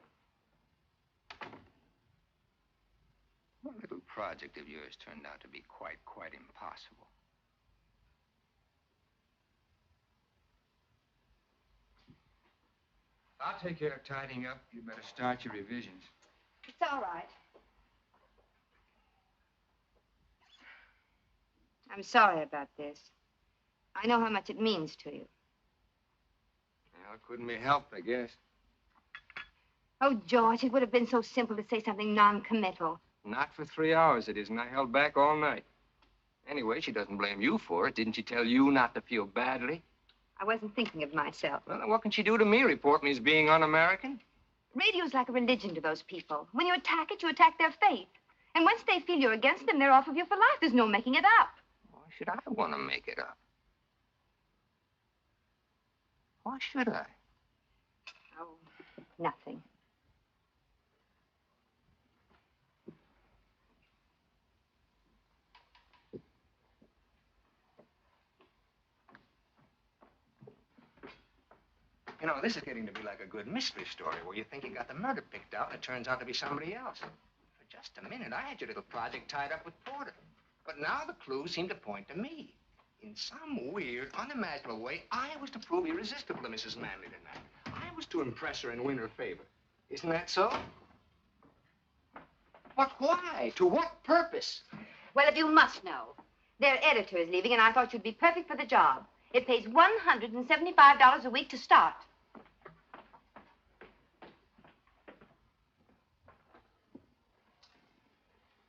That little project of yours turned out to be quite impossible. I'll take care of tidying up. You better start your revisions. It's all right. I'm sorry about this. I know how much it means to you. Well, it couldn't be helped, I guess. Oh, George, it would have been so simple to say something non-committal. Not for 3 hours it isn't. I held back all night. Anyway, she doesn't blame you for it. Didn't she tell you not to feel badly? I wasn't thinking of myself. Well, then what can she do to me? Report me as being un-American? Radio's like a religion to those people. When you attack it, you attack their faith. And once they feel you're against them, they're off of you for life. There's no making it up. Why should I want to make it up? Why should I? Oh, nothing. You know, this is getting to be like a good mystery story where you think you got the murder picked out and it turns out to be somebody else. For just a minute, I had your little project tied up with Porter. But now the clues seem to point to me. In some weird, unimaginable way, I was to prove irresistible to Mrs. Manley tonight. I was to impress her and win her favor. Isn't that so? But why? To what purpose? Well, if you must know, their editor is leaving, and I thought you'd be perfect for the job. It pays $175 a week to start.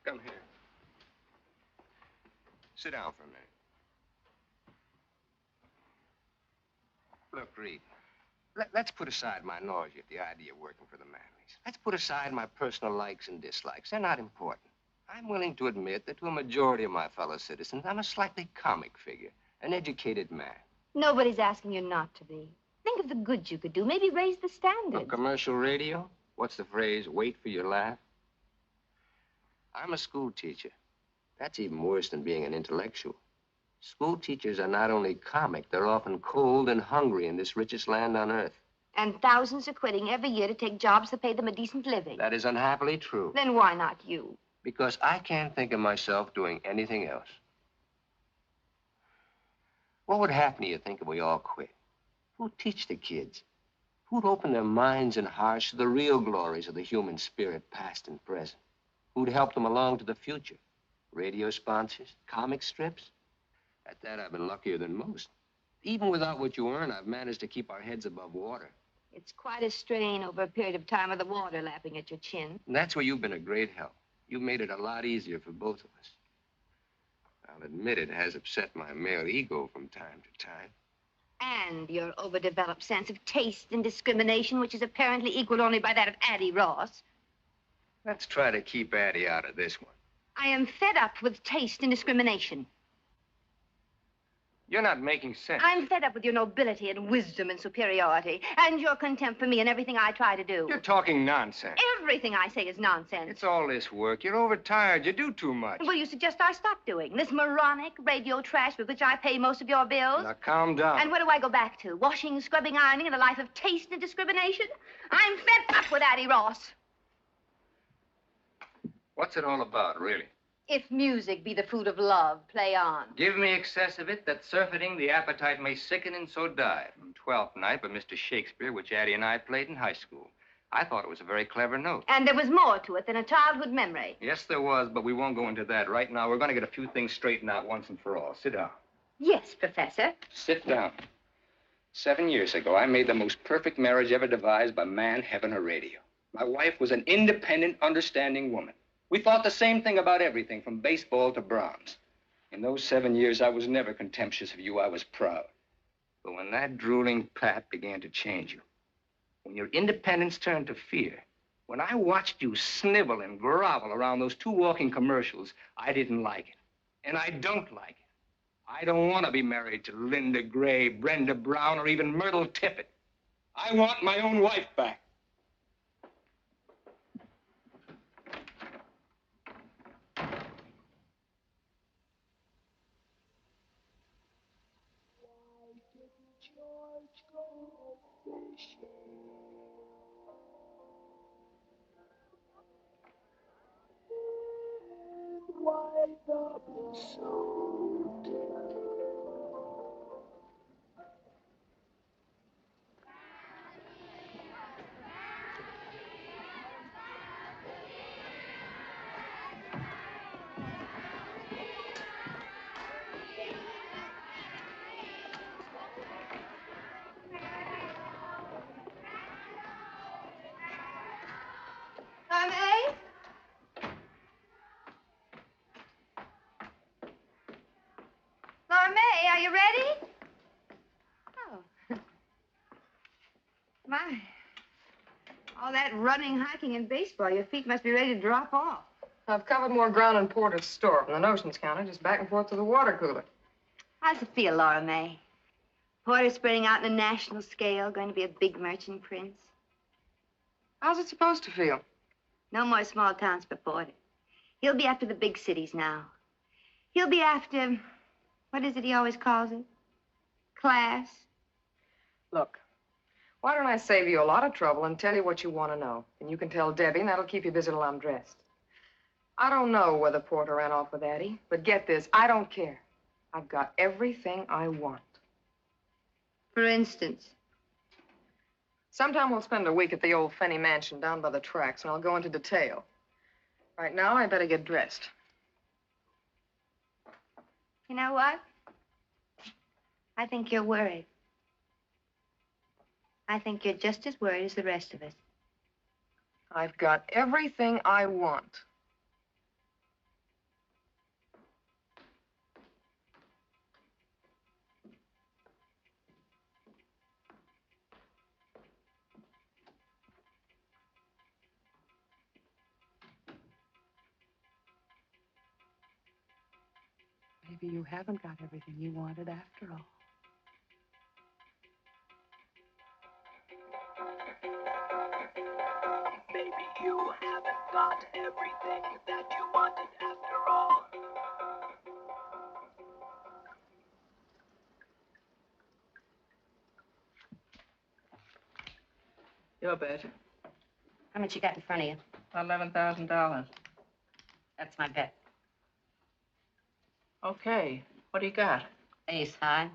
Come here. Sit down for a minute. Look, Reed, let's put aside my nausea at the idea of working for the Manleys. Let's put aside my personal likes and dislikes. They're not important. I'm willing to admit that to a majority of my fellow citizens, I'm a slightly comic figure, an educated man. Nobody's asking you not to be. Think of the good you could do. Maybe raise the standards. On commercial radio? What's the phrase? Wait for your laugh? I'm a school teacher. That's even worse than being an intellectual. School teachers are not only comic, they're often cold and hungry in this richest land on earth. And thousands are quitting every year to take jobs that pay them a decent living. That is unhappily true. Then why not you? Because I can't think of myself doing anything else. What would happen, do you think, if we all quit? Who'd teach the kids? Who'd open their minds and hearts to the real glories of the human spirit, past and present? Who'd help them along to the future? Radio sponsors? Comic strips? At that, I've been luckier than most. Even without what you earn, I've managed to keep our heads above water. It's quite a strain over a period of time with the water lapping at your chin. And that's where you've been a great help. You've made it a lot easier for both of us. I'll admit it has upset my male ego from time to time. And your overdeveloped sense of taste and discrimination, which is apparently equaled only by that of Addie Ross. Let's try to keep Addie out of this one. I am fed up with taste and discrimination. You're not making sense. I'm fed up with your nobility and wisdom and superiority, and your contempt for me and everything I try to do. You're talking nonsense. Everything I say is nonsense. It's all this work. You're overtired. You do too much. Well, you suggest I stop doing this moronic radio trash with which I pay most of your bills? Now, calm down. And where do I go back to? Washing, scrubbing, ironing, and a life of taste and discrimination? I'm fed up with Addie Ross. What's it all about, really? If music be the food of love, play on. Give me excess of it, that surfeiting the appetite may sicken and so die. From Twelfth Night by Mr. Shakespeare, which Addie and I played in high school. I thought it was a very clever note. And there was more to it than a childhood memory. Yes, there was, but we won't go into that right now. We're going to get a few things straightened out once and for all. Sit down. Yes, Professor. Sit down. 7 years ago, I made the most perfect marriage ever devised by man, heaven, or radio. My wife was an independent, understanding woman. We thought the same thing about everything, from baseball to Brahms. In those 7 years, I was never contemptuous of you. I was proud. But when that drooling pap began to change you, when your independence turned to fear, when I watched you snivel and grovel around those 2 walking commercials, I didn't like it. And I don't like it. I don't want to be married to Linda Gray, Brenda Brown, or even Myrtle Tippett. I want my own wife back. Are you ready? Oh. My. All that running, hiking, and baseball, your feet must be ready to drop off. I've covered more ground in Porter's store from the notions counter, just back and forth to the water cooler. How's it feel, Laura May? Porter spreading out on a national scale, going to be a big merchant prince. How's it supposed to feel? No more small towns for Porter. He'll be after the big cities now. He'll be after, what is it he always calls it? Class. Look, why don't I save you a lot of trouble and tell you what you want to know? And you can tell Debbie, and that'll keep you busy till I'm dressed. I don't know whether Porter ran off with Addie, but get this, I don't care. I've got everything I want. For instance? Sometime we'll spend a week at the old Fenny mansion down by the tracks, and I'll go into detail. Right now, I better get dressed. You know what? I think you're worried. I think you're just as worried as the rest of us. I've got everything I want. Maybe you haven't got everything you wanted after all. Maybe you haven't got everything that you wanted after all. Your bet. How much you got in front of you? $11,000. That's my bet. Okay. What do you got? Ace high.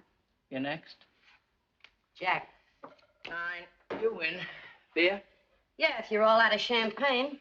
You're next. Jack. 9. You win. Beer? Yeah, if you're all out of champagne.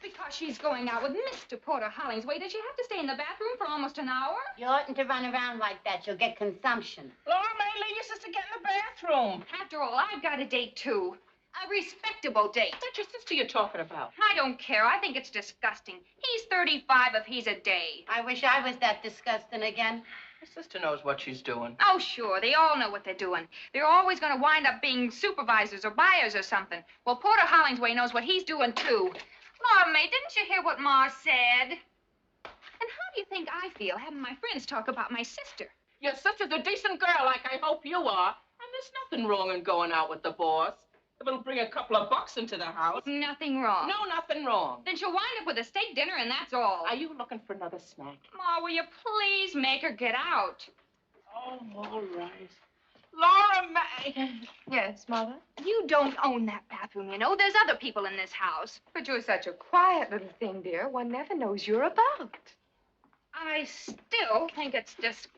Because she's going out with Mr. Porter Hollingsway, does she have to stay in the bathroom for almost an hour? You oughtn't to run around like that. You'll get consumption. Laura May, leave your sister get in the bathroom. After all, I've got a date, too. A respectable date. That's your sister you're talking about. I don't care. I think it's disgusting. He's 35 if he's a day. I wish I was that disgusting again. Your sister knows what she's doing. Oh, sure. They all know what they're doing. They're always going to wind up being supervisors or buyers or something. Well, Porter Hollingsway knows what he's doing, too. Laura May, didn't you hear what Ma said? And how do you think I feel having my friends talk about my sister? Your sister's a decent girl, like I hope you are. And there's nothing wrong in going out with the boss. It'll bring a couple of bucks into the house. Nothing wrong. No, nothing wrong. Then she'll wind up with a steak dinner, and that's all. Are you looking for another snack? Ma, will you please make her get out? Oh, all right. Laura May. Yes, Mother? You don't own that bathroom, you know. There's other people in this house. But you're such a quiet little thing, dear. One never knows you're about. I still think it's disgusting.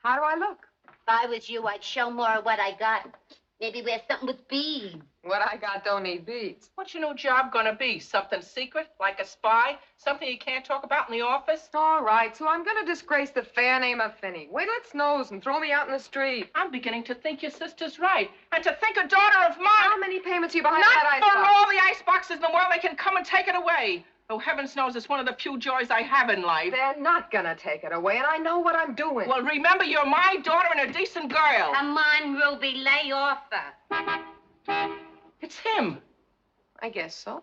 How do I look? If I was you, I'd show more of what I got. Maybe wear something with beads. What I got don't need beads. What's your new job gonna be? Something secret, like a spy? Something you can't talk about in the office? All right, so I'm gonna disgrace the fair name of Finney. Wait till it snows and throw me out in the street. I'm beginning to think your sister's right. And to think a daughter of mine... How many payments are you behind that Not for icebox? all the iceboxes in the world. They can come and take it away. Though heavens knows it's one of the few joys I have in life. They're not gonna take it away, and I know what I'm doing. Well, remember, you're my daughter and a decent girl. Come on, Ruby, lay off her. It's him. I guess so.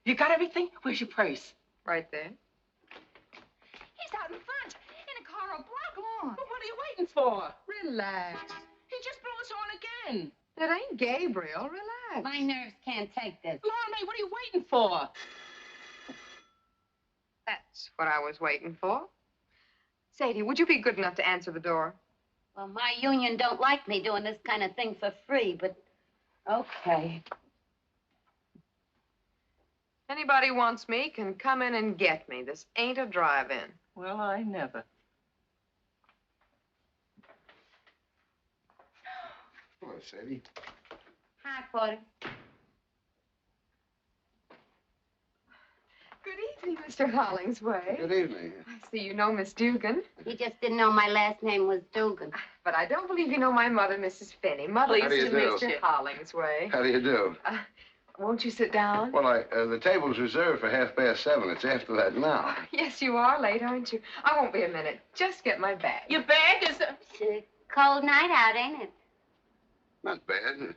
You got everything? Where's your purse? Right there. He's out in front, in a car a block long. Well, what are you waiting for? Relax. He just blew us on again. It ain't Gabriel. Relax. My nerves can't take this. Laura May, what are you waiting for? That's what I was waiting for. Sadie, would you be good enough to answer the door? Well, my union don't like me doing this kind of thing for free, but okay. Anybody wants me can come in and get me. This ain't a drive-in. Well, I never. Hello, Sadie. Hi, Porter. Good evening, Mr. Hollingsway. Good evening. I see you know Miss Dugan. He just didn't know my last name was Dugan. But I don't believe you know my mother, Mrs. Finney. Mother How do you is do? Mr. Hollingsway. How do you do? Won't you sit down? Well, the table's reserved for 7:30. It's after that now. Yes, you are late, aren't you? I won't be a minute. Just get my bag. Your bag is... It's a cold night out, ain't it? Not bad.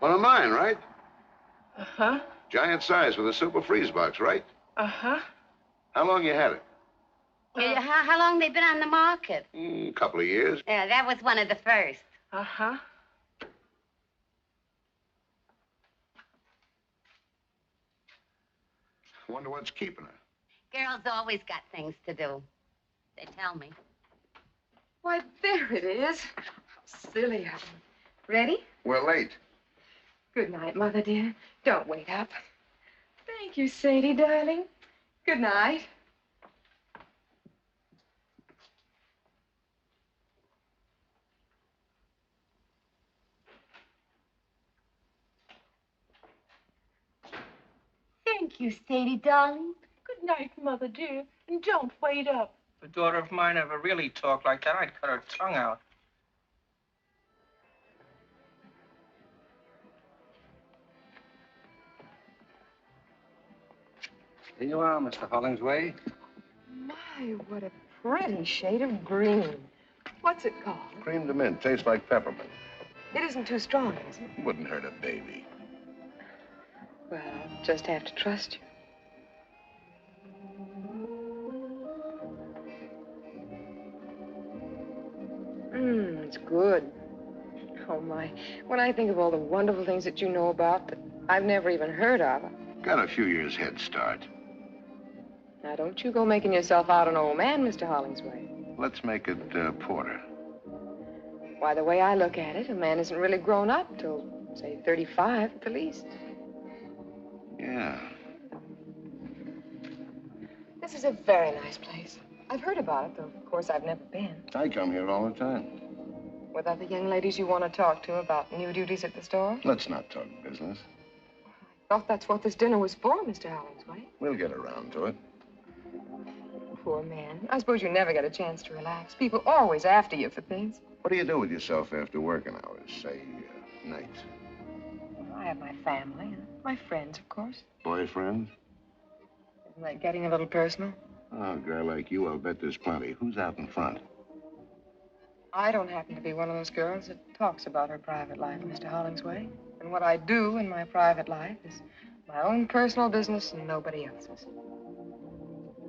One of mine, right? Uh-huh. Giant size with a super freeze box, right? Uh-huh. How long you had it? How long they been on the market? A couple of years. Yeah, that was one of the first. Uh-huh. Wonder what's keeping her. Girls always got things to do. They tell me. Why, there it is. silly of him. Ready? We're late. Good night, Mother dear. Don't wait up. Thank you, Sadie, darling. Good night. Thank you, Sadie, darling. Good night, Mother dear. And don't wait up. If a daughter of mine ever really talked like that, I'd cut her tongue out. Here you are, Mr. Hollingsway. My, what a pretty shade of green. What's it called? Cream de mint. Tastes like peppermint. It isn't too strong, is it? Wouldn't hurt a baby. Well, I'll just have to trust you. It's good. Oh, my. When I think of all the wonderful things that you know about that I've never even heard of. Got a few years head start. Now, don't you go making yourself out an old man, Mr. Hollingsway. Let's make it porter. Why, the way I look at it, a man isn't really grown up till, say, 35 at the least. Yeah. This is a very nice place. I've heard about it, though, of course, I've never been. I come here all the time. Were that the young ladies you want to talk to about new duties at the store? Let's not talk business. I thought that's what this dinner was for, Mr. Hollingsway. We'll get around to it. Poor man. I suppose you never get a chance to relax. People always after you for things. What do you do with yourself after working hours, say, nights? I have my family and my friends, of course. Boyfriends? Isn't that getting a little personal? Oh, a girl like you, I'll bet there's plenty. Who's out in front? I don't happen to be one of those girls that talks about her private life, Mr. Hollingsway. And what I do in my private life is my own personal business and nobody else's.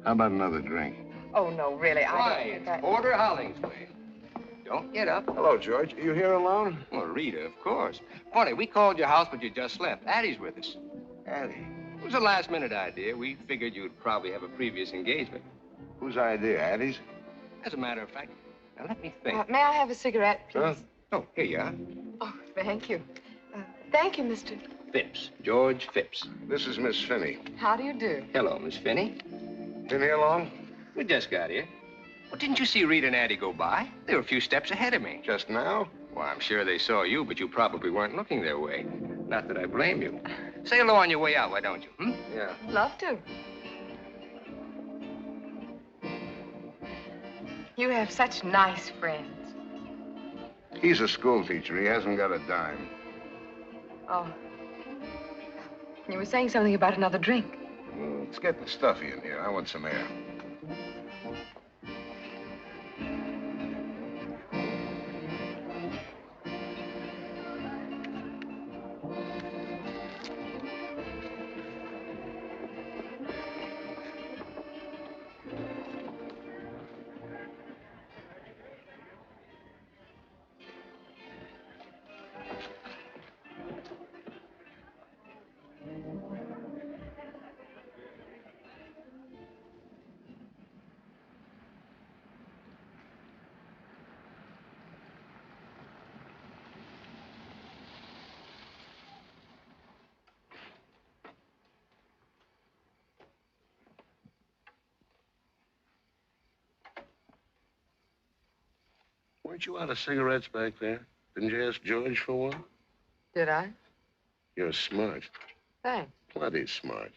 How about another drink? Oh, no, really, I Why, don't think it's Porter Hollingsway. Don't get up. Hello, George. Are you here alone? Well, Rita, of course. Funny, we called your house, but you just left. Addie's with us. Addie. It was a last-minute idea. We figured you'd probably have a previous engagement. Whose idea, Addie's? As a matter of fact, now let me think. May I have a cigarette, please? Huh? Oh, here you are. Oh, thank you. Thank you, Mr. Phipps. George Phipps. This is Miss Finney. How do you do? Hello, Miss Finney. Been here long? We just got here. Well, didn't you see Rita and Addie go by? They were a few steps ahead of me. Just now? Well, I'm sure they saw you, but you probably weren't looking their way. Not that I blame you. Say hello on your way out, why don't you? Yeah. Love to. You have such nice friends. He's a school teacher. He hasn't got a dime. Oh. You were saying something about another drink. It's getting stuffy in here. I want some air. Weren't you out of cigarettes back there? Didn't you ask George for one? Did I? You're smart. Thanks. Plenty smart.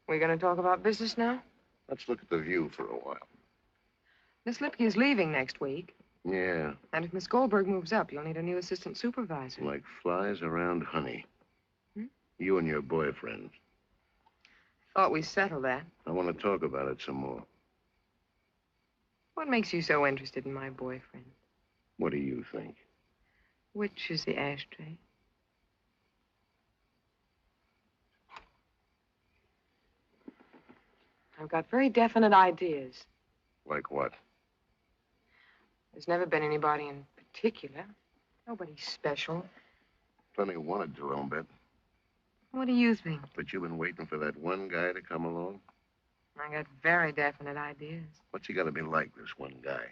We going to talk about business now? Let's look at the view for a while. Miss Lipke's leaving next week. Yeah, And if Miss Goldberg moves up, you'll need a new assistant supervisor. like flies around honey. You and your boyfriend. Thought we settled that. I want to talk about it some more. What makes you so interested in my boyfriend? What do you think? Which is the ashtray? I've got very definite ideas. Like what? There's never been anybody in particular. Nobody special. Plenty wanted to, I'll bet. What do you think? But you've been waiting for that one guy to come along? I got very definite ideas. What's he got to be like, this one guy?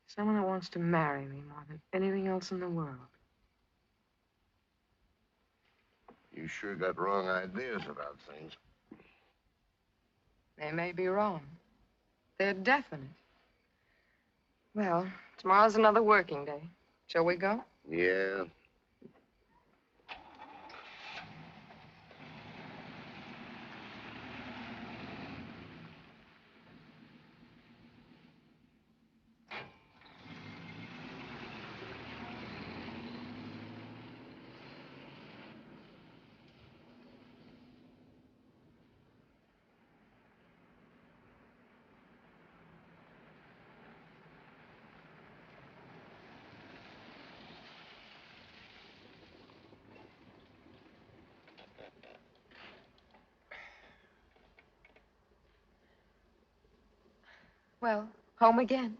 Someone that wants to marry me more than anything else in the world. You sure got wrong ideas about things. They may be wrong. They're definite. Well, tomorrow's another working day. Shall we go? Yeah. Well, home again.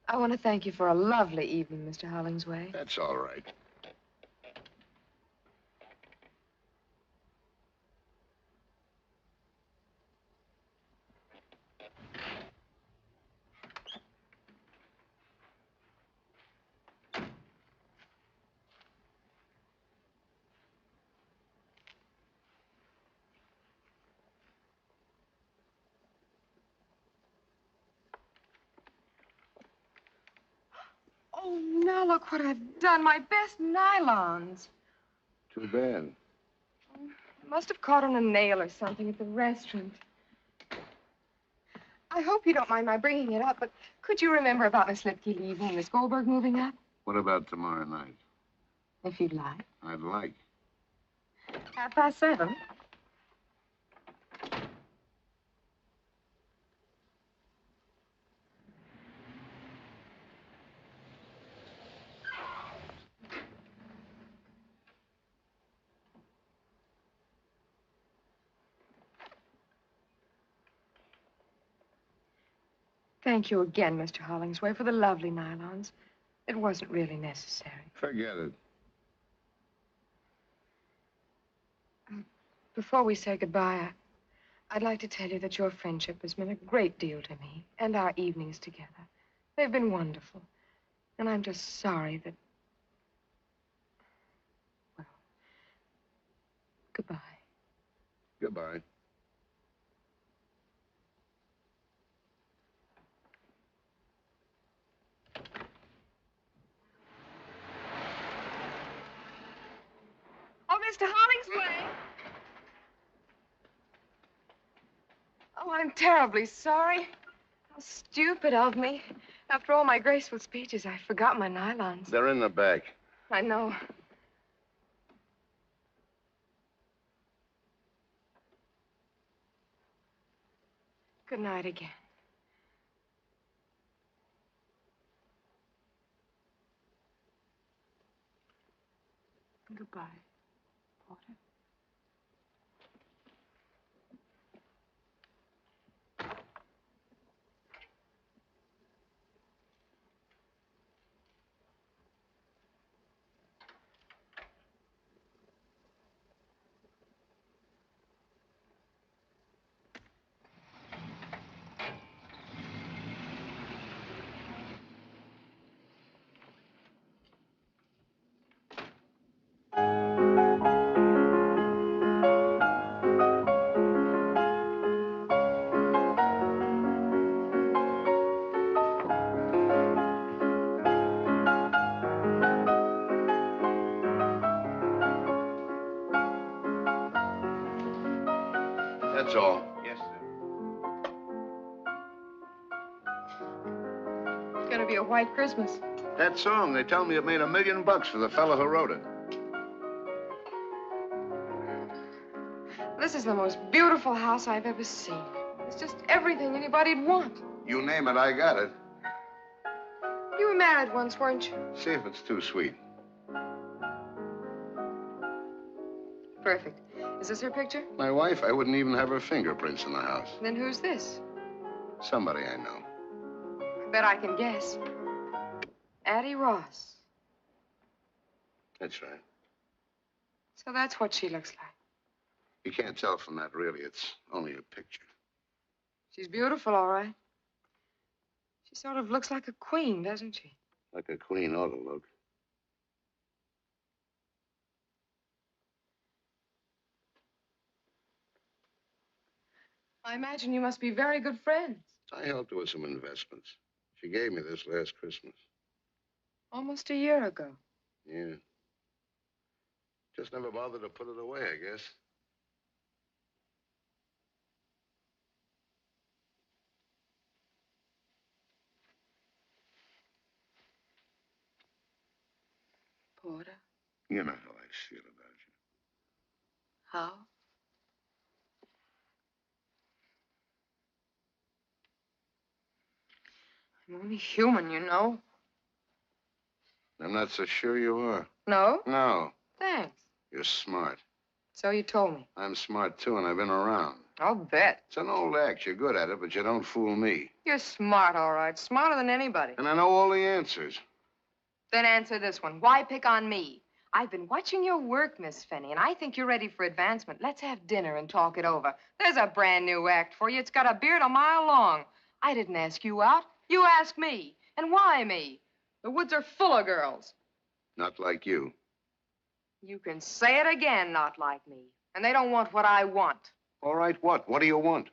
I want to thank you for a lovely evening, Mr. Hollingsway. That's all right. Oh, now look what I've done. My best nylons. Too bad. Must have caught on a nail or something at the restaurant. I hope you don't mind my bringing it up, but could you remember about Miss Lipke leaving and Miss Goldberg moving up? What about tomorrow night? If you'd like. I'd like. 7:30. Thank you again, Mr. Hollingsway, for the lovely nylons. It wasn't really necessary. Forget it. Before we say goodbye, I'd like to tell you that your friendship has meant a great deal to me, and our evenings together. They've been wonderful. And I'm just sorry that... Well, goodbye. Goodbye. Oh, Mr. Hollingsway! Oh, I'm terribly sorry. How stupid of me. After all my graceful speeches, I forgot my nylons. They're in the back. I know. Good night again. Goodbye, Porter. That's all. Yes, sir. It's gonna be a white Christmas. That song, they tell me it made $1 million for the fellow who wrote it. This is the most beautiful house I've ever seen. It's just everything anybody'd want. You name it, I got it. You were married once, weren't you? See if it's too sweet. Perfect. Is this her picture? My wife, I wouldn't even have her fingerprints in the house. Then who's this? Somebody I know. I bet I can guess. Addie Ross. That's right. So that's what she looks like. You can't tell from that, really. It's only a picture. She's beautiful, all right. She sort of looks like a queen, doesn't she? Like a queen ought to look. I imagine you must be very good friends. I helped her with some investments. She gave me this last Christmas. Almost a year ago. Yeah. Just never bothered to put it away, I guess. Porter, You know how I feel about you. how? I'm only human, you know. I'm not so sure you are. No? No. Thanks. You're smart. So you told me. I'm smart, too, and I've been around. I'll bet. It's an old act. You're good at it, but you don't fool me. You're smart, all right. Smarter than anybody. And I know all the answers. Then answer this one. Why pick on me? I've been watching your work, Miss Finney, and I think you're ready for advancement. Let's have dinner and talk it over. There's a brand new act for you. It's got a beard a mile long. I didn't ask you out. You asked me. And why me? The woods are full of girls. Not like you. You can say it again, not like me. And they don't want what I want. All right, what? What do you want?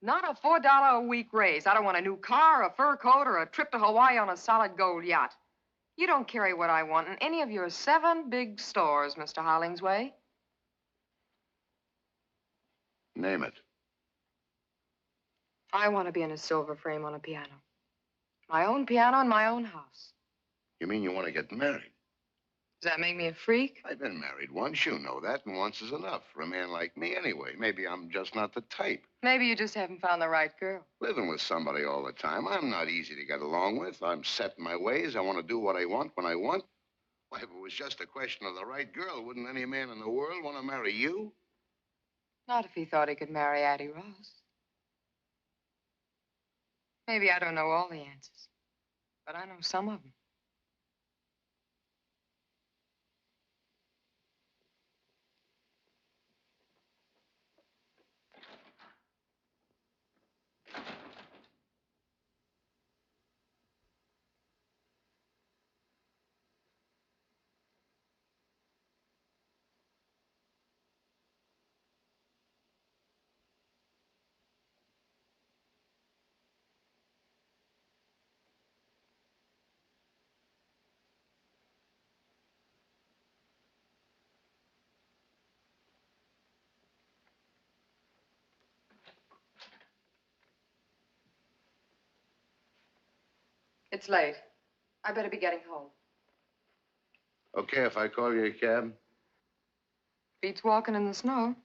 Not a $4 a week raise. I don't want a new car, a fur coat, or a trip to Hawaii on a solid gold yacht. You don't carry what I want in any of your 7 big stores, Mr. Hollingsway. Name it. I want to be in a silver frame on a piano. My own piano in my own house. You mean you want to get married? Does that make me a freak? I've been married once, you know that, and once is enough for a man like me anyway. Maybe I'm just not the type. Maybe you just haven't found the right girl. Living with somebody all the time, I'm not easy to get along with. I'm set in my ways. I want to do what I want when I want. Why, if it was just a question of the right girl, wouldn't any man in the world want to marry you? Not if he thought he could marry Addie Ross. Maybe I don't know all the answers, but I know some of them. It's late. I better be getting home. Okay, if I call you a cab? Beats walking in the snow.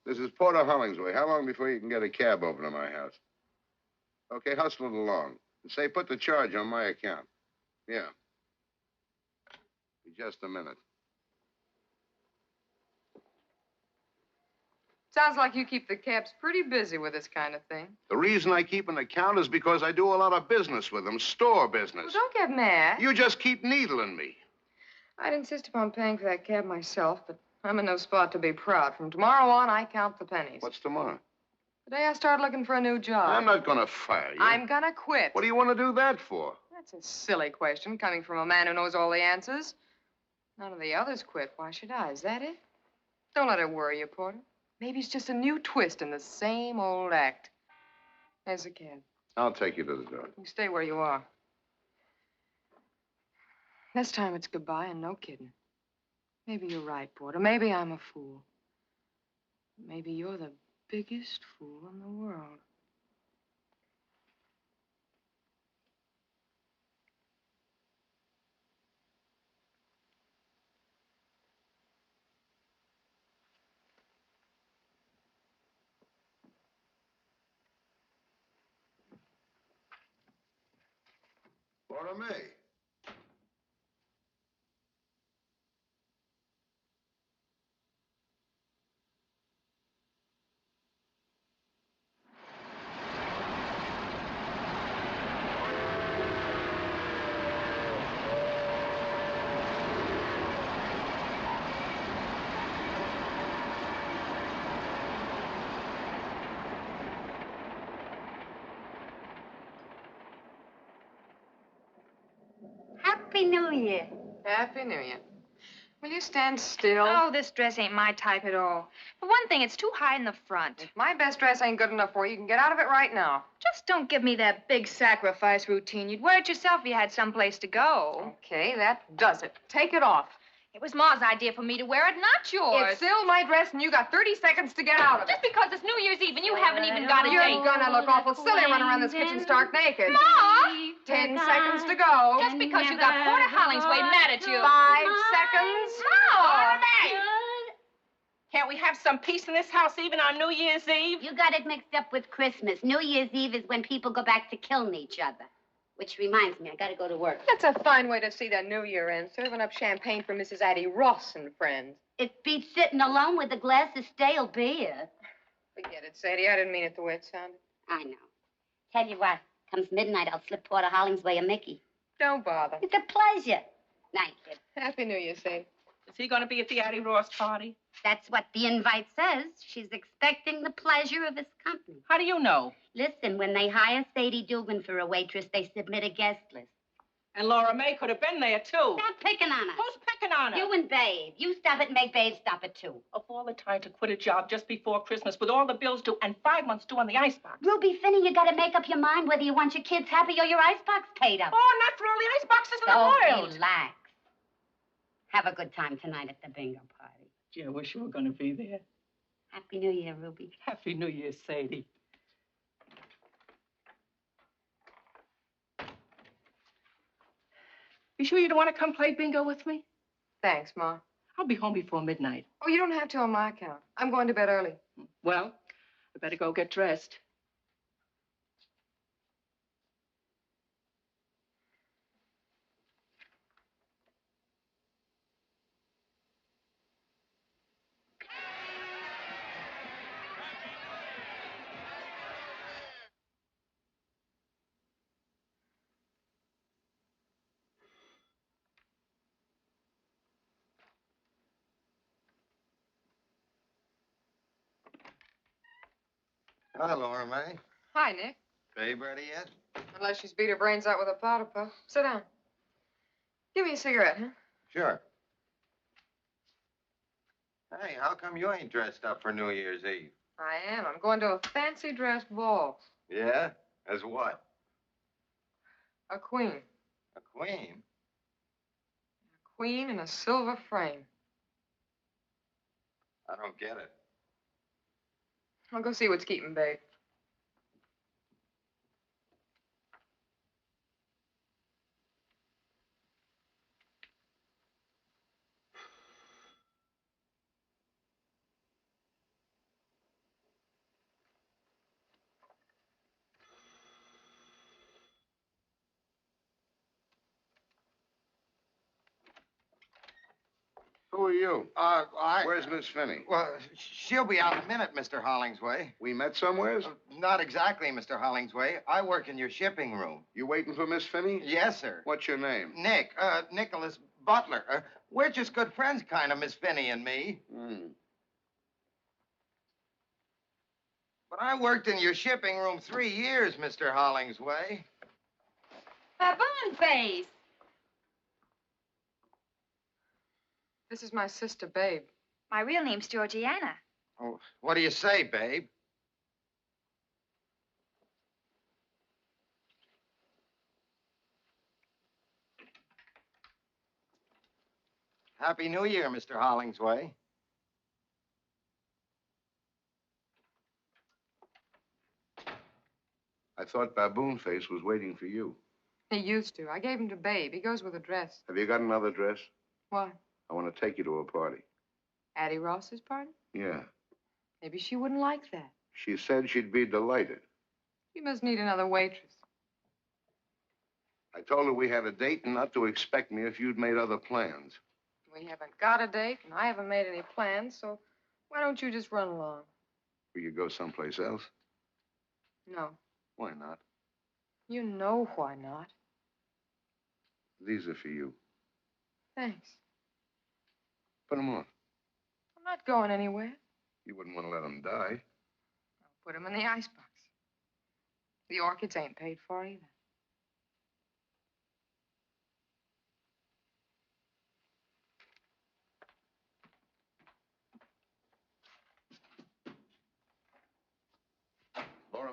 This is Porter Hollingsway. How long before you can get a cab over to my house? Okay, hustle it along. And say, put the charge on my account. Yeah. Just a minute. Sounds like you keep the cabs pretty busy with this kind of thing. The reason I keep an account is because I do a lot of business with them, store business. Well, don't get mad. You just keep needling me. I'd insist upon paying for that cab myself, but I'm in no spot to be proud. From tomorrow on, I count the pennies. What's tomorrow? The day I start looking for a new job. I'm not going to fire you. I'm going to quit. What do you want to do that for? That's a silly question, coming from a man who knows all the answers. None of the others quit. Why should I? Is that it? Don't let it worry you, Porter. Maybe it's just a new twist in the same old act. There's the cab. I'll take you to the door. You stay where you are. This time it's goodbye and no kidding. Maybe you're right, Porter. Maybe I'm a fool. Maybe you're the biggest fool in the world. Porter May. Happy New Year. Happy New Year. Will you stand still? Oh, this dress ain't my type at all. For one thing, it's too high in the front. If my best dress ain't good enough for you, you can get out of it right now. Just don't give me that big sacrifice routine. You'd wear it yourself if you had someplace to go. Okay, that does it. Take it off. It was Ma's idea for me to wear it, not yours. It's still my dress, and you got 30 seconds to get out of it. Just because it's New Year's Eve and you haven't even got a You're date. gonna look awful silly running around this kitchen stark naked. Ma! 10 seconds to go. Just because you got Porter Hollingsway mad at you. 5 seconds. Ma! Can't we have some peace in this house even on New Year's Eve? You got it mixed up with Christmas. New Year's Eve is when people go back to killing each other. Which reminds me, I gotta go to work. That's a fine way to see the New Year end, serving up champagne for Mrs. Addie Ross and friends. It beats sitting alone with a glass of stale beer. Forget it, Sadie. I didn't mean it the way it sounded. I know. Tell you what, comes midnight, I'll slip Porter Hollingsway a Mickey. Don't bother. It's a pleasure. Night, kid. Happy New Year, Sadie. Is he going to be at the Addie Ross party? That's what the invite says. She's expecting the pleasure of his company. How do you know? Listen, when they hire Sadie Dugan for a waitress, they submit a guest list. And Laura May could have been there, too. Stop picking on her. Who's picking on her? You and Babe. You stop it and make Babe stop it, too. Of all the time to quit a job just before Christmas with all the bills due and 5 months due on the icebox. Ruby Finney, you gotta make up your mind whether you want your kids happy or your icebox paid up. Oh, not for all the iceboxes in the world. Relax. Have a good time tonight at the bingo party. Gee, I wish you were going to be there. Happy New Year, Ruby. Happy New Year, Sadie. You sure you don't want to come play bingo with me? Thanks, Ma. I'll be home before midnight. Oh, you don't have to on my account. I'm going to bed early. Well, I better go get dressed. Hi, Laura May. Hi, Nick. Babe ready yet? Unless she's beat her brains out with a powder puff. Sit down. Give me a cigarette, huh? Sure. Hey, how come you ain't dressed up for New Year's Eve? I am. I'm going to a fancy dress ball. Yeah? As what? A queen. A queen? A queen in a silver frame. I don't get it. I'll go see what's keeping Babe. Who are you? Where's Miss Finney? Well, she'll be out in a minute, Mr. Hollingsway. We met somewheres? Not exactly, Mr. Hollingsway. I work in your shipping room. You waiting for Miss Finney? Yes, sir. What's your name? Nick, Nicholas Butler. We're just good friends, kind of, Miss Finney and me. But I worked in your shipping room 3 years, Mr. Hollingsway. Baboon face. This is my sister, Babe. My real name's Georgiana. Oh, what do you say, babe? Happy New Year, Mr. Hollingsway. I thought Baboon Face was waiting for you. He used to. I gave him to Babe. He goes with a dress. Have you got another dress? Why? I want to take you to a party. Addie Ross's party? Yeah. Maybe she wouldn't like that. She said she'd be delighted. You must need another waitress. I told her we had a date and not to expect me if you'd made other plans. We haven't got a date, and I haven't made any plans, so why don't you just run along? Will you go someplace else? No. Why not? You know why not. These are for you. Thanks. Put them on. I'm not going anywhere. You wouldn't want to let them die. I'll put them in the icebox. The orchids ain't paid for either.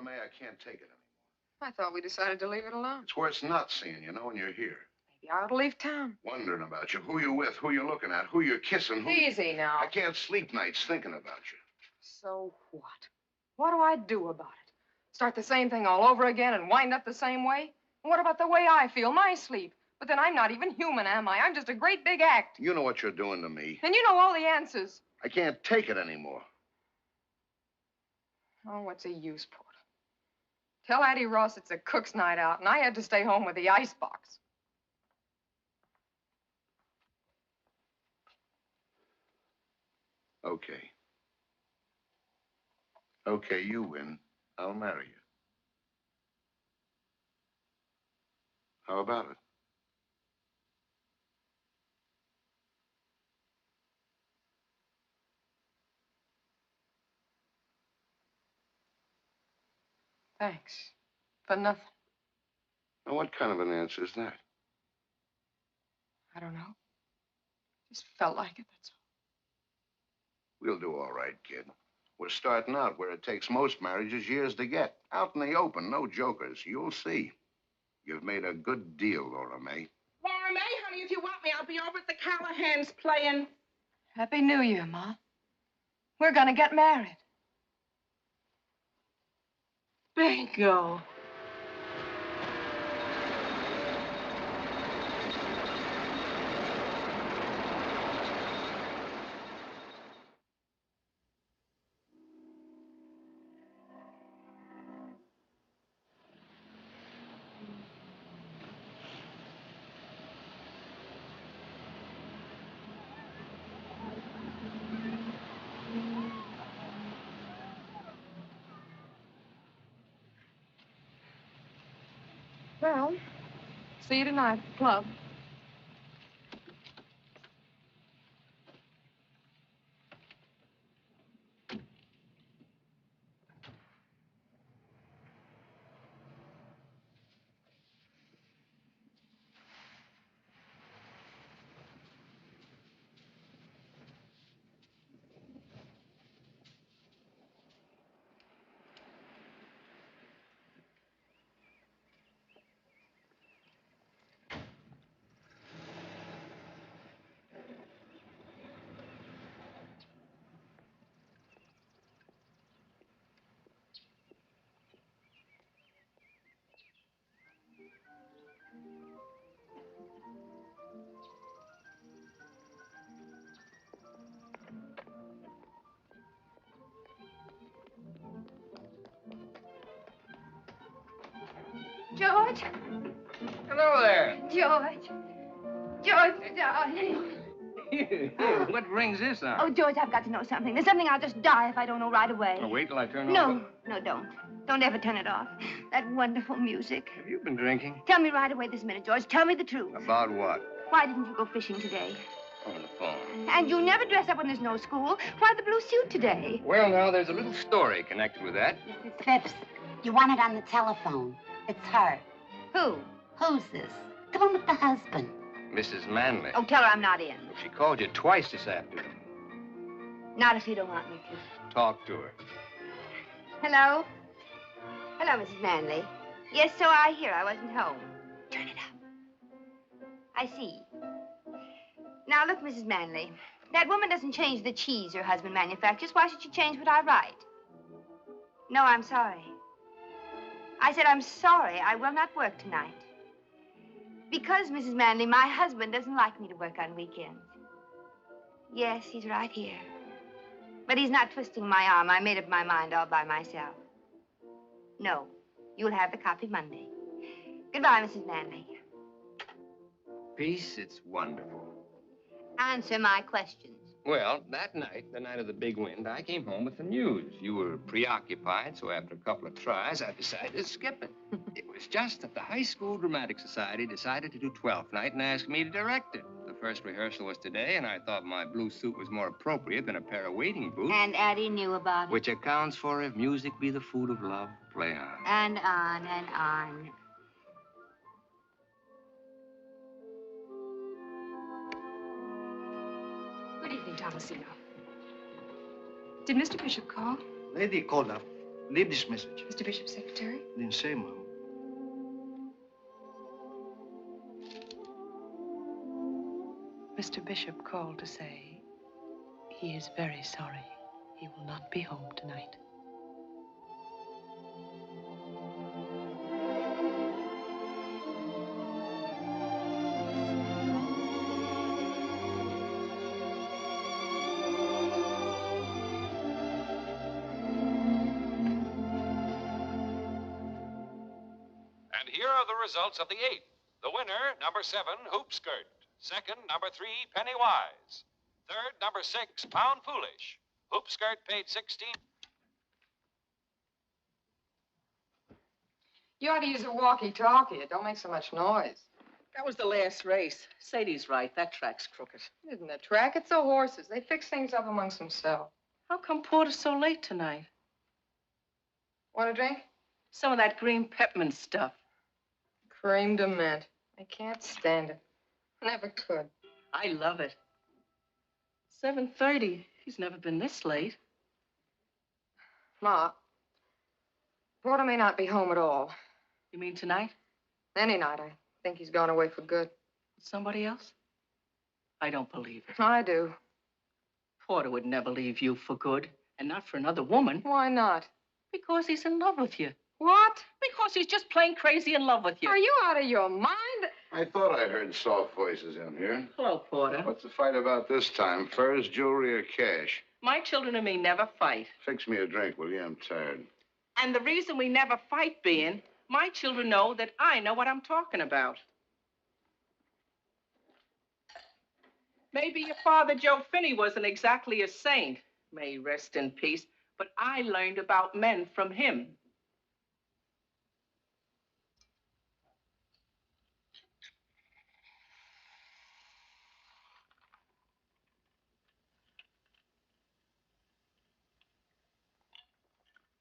May, I can't take it anymore. I thought we decided to leave it alone. It's worse not seeing you, when you're here. Maybe I ought to leave town. Wondering about you, who you're with, who you're looking at, who you're kissing, who... Easy now. I can't sleep nights thinking about you. So what? What do I do about it? Start the same thing all over again and wind up the same way? And what about the way I feel, my sleep? But then I'm not even human, am I? I'm just a great big act. You know what you're doing to me. And you know all the answers. I can't take it anymore. Oh, what's the use, Porter? Tell Addie Ross it's a cook's night out, and I had to stay home with the icebox. Okay. Okay, you win. I'll marry you. How about it? Thanks. For nothing. Now, what kind of an answer is that? I don't know. Just felt like it, that's all. We'll do all right, kid. We're starting out where it takes most marriages years to get. Out in the open, no jokers. You'll see. You've made a good deal, Laura May. Laura May, honey, if you want me, I'll be over at the Callahans playing. Happy New Year, Ma. We're gonna get married. Bingo. Well, see you tonight at the club. George? Hello there. George. George, darling. What brings this on? Oh, George, I've got to know something. There's something I'll just die if I don't know right away. Oh, wait till I turn No, over. no, don't. Don't ever turn it off. That wonderful music. Have you been drinking? Tell me right away this minute, George. Tell me the truth. About what? Why didn't you go fishing today? On the phone. And you never dress up when there's no school. Why the blue suit today? Well, now, there's a little story connected with that. Mrs. Phipps, you want it on the telephone. It's her. Who? Who's this? The one with the husband. Mrs. Manley. Oh, tell her I'm not in. She called you twice this afternoon. Not if you don't want me to. Talk to her. Hello? Hello, Mrs. Manley. Yes, so I hear. I wasn't home. Turn it up. I see. Now, look, Mrs. Manley. That woman doesn't change the cheese her husband manufactures. Why should she change what I write? No, I'm sorry. I said I'm sorry. I will not work tonight. Because, Mrs. Manley, my husband doesn't like me to work on weekends. Yes, he's right here. But he's not twisting my arm. I made up my mind all by myself. No, you'll have the copy Monday. Goodbye, Mrs. Manley. Peace, it's wonderful. Answer my questions. Well, that night, the night of the big wind, I came home with the news. You were preoccupied, so after a couple of tries, I decided to skip it. It was just that the High School Dramatic Society decided to do 12th night and asked me to direct it. The first rehearsal was today, and I thought my blue suit was more appropriate than a pair of wading boots. And Addie knew about it. Which accounts for if music be the food of love, play on. And on and on. Good evening, Thomasino. Did Mr. Bishop call? Lady called up. Leave this message. Mr. Bishop's secretary? Didn't say, Mom. Mr. Bishop called to say he is very sorry. He will not be home tonight. And here are the results of the 8th. The winner, number 7, Hoop Skirt. Second, number 3, Penny Wise. Third, number 6, Pound Foolish. Hoop Skirt paid 16. You ought to use a walkie-talkie. It don't make so much noise. That was the last race. Sadie's right. That track's crooked. It isn't a track. It's the horses. They fix things up amongst themselves. How come Porter's so late tonight? Want a drink? Some of that green peppermint stuff. Cream de mint. I can't stand it. Never could. I love it. 7:30. He's never been this late. Ma, Porter may not be home at all. You mean tonight? Any night. I think he's gone away for good. Somebody else? I don't believe it. I do. Porter would never leave you for good, and not for another woman. Why not? Because he's in love with you. What? Because he's just plain crazy in love with you. Are you out of your mind? I thought I heard soft voices in here. Hello, Porter. What's the fight about this time? Furs, jewelry, or cash? My children and me never fight. Fix me a drink, will you? I'm tired. And the reason we never fight being, my children know that I know what I'm talking about. Maybe your father, Joe Finney, wasn't exactly a saint. May he rest in peace. But I learned about men from him.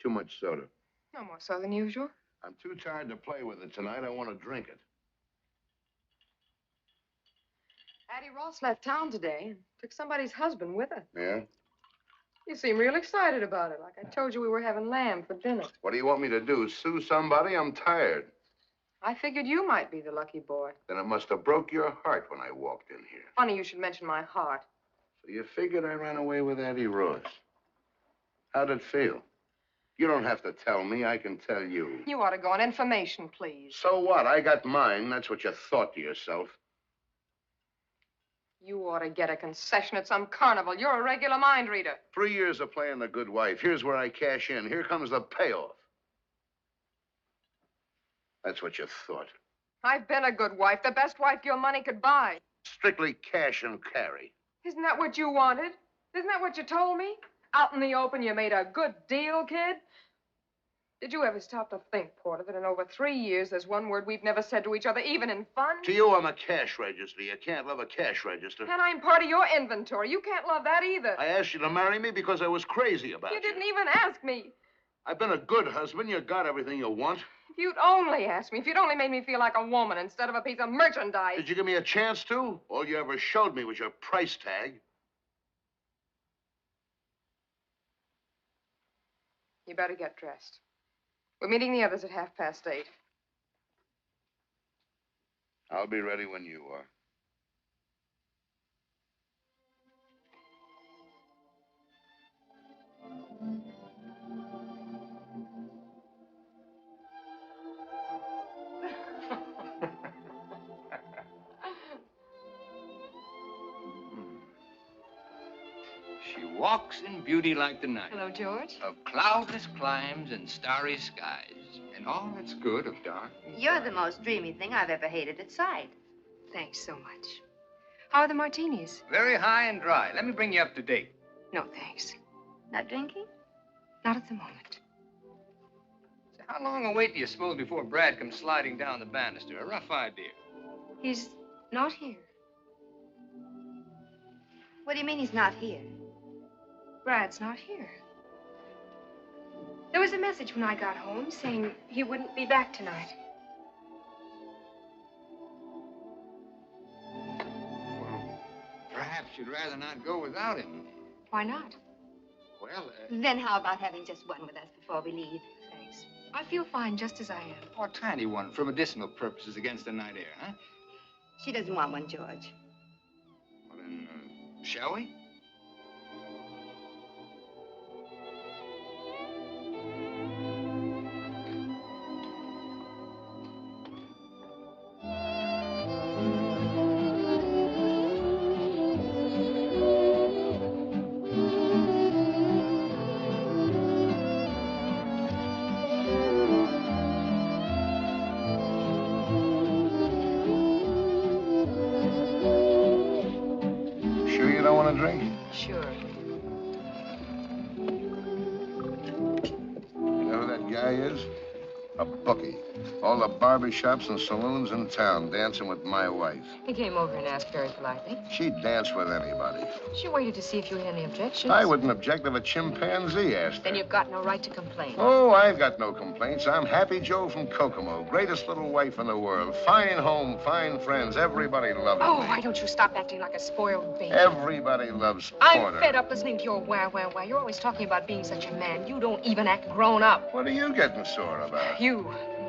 Too much soda. No more so than usual. I'm too tired to play with it tonight. I want to drink it. Addie Ross left town today and took somebody's husband with her. Yeah? You seem real excited about it, like I told you we were having lamb for dinner. What do you want me to do? Sue somebody? I'm tired. I figured you might be the lucky boy. Then it must have broke your heart when I walked in here. Funny you should mention my heart. So you figured I ran away with Addie Ross. How'd it feel? You don't have to tell me. I can tell you. You ought to go on information, please. So what? I got mine. That's what you thought to yourself. You ought to get a concession at some carnival. You're a regular mind reader. 3 years of playing the good wife. Here's where I cash in. Here comes the payoff. That's what you thought. I've been a good wife, the best wife your money could buy. Strictly cash and carry. Isn't that what you wanted? Isn't that what you told me? Out in the open, you made a good deal, kid? Did you ever stop to think, Porter, that in over 3 years, there's one word we've never said to each other, even in fun? To you, I'm a cash register. You can't love a cash register. And I'm part of your inventory. You can't love that either. I asked you to marry me because I was crazy about you. You didn't even ask me. I've been a good husband. You got everything you want. If you'd only asked me, if you'd only made me feel like a woman instead of a piece of merchandise. Did you give me a chance to? All you ever showed me was your price tag. You better get dressed. We're meeting the others at 8:30. I'll be ready when you are. She walks in beauty like the night. Hello, George. Of cloudless climes and starry skies. And all that's good of dark. You're the most dreamy thing I've ever hated at sight. Thanks so much. How are the martinis? Very high and dry. Let me bring you up to date. No, thanks. Not drinking? Not at the moment. So how long a wait do you suppose before Brad comes sliding down the banister? A rough idea. He's not here. What do you mean he's not here? Brad's not here. There was a message when I got home saying he wouldn't be back tonight. Well, perhaps you'd rather not go without him. Why not? Well, Then how about having just one with us before we leave? Thanks. I feel fine just as I am. or a tiny one for medicinal purposes against the night air, huh? She doesn't want one, George. Well, then, shall we? Sure you don't want to drink? Sure. You know who that guy is? A bookie. All the barbershops and saloons in town dancing with my wife. He came over and asked very politely. She'd dance with anybody. She waited to see if you had any objections. I wouldn't object if a chimpanzee asked her. Then you've got no right to complain. Oh, I've got no complaints. I'm Happy Joe from Kokomo. Greatest little wife in the world. Fine home, fine friends. Everybody loves me. Oh, why don't you stop acting like a spoiled baby? Everybody loves I'm Porter. fed up listening to your wah, wah, wah. You're always talking about being such a man. You don't even act grown up. What are you getting sore about? You're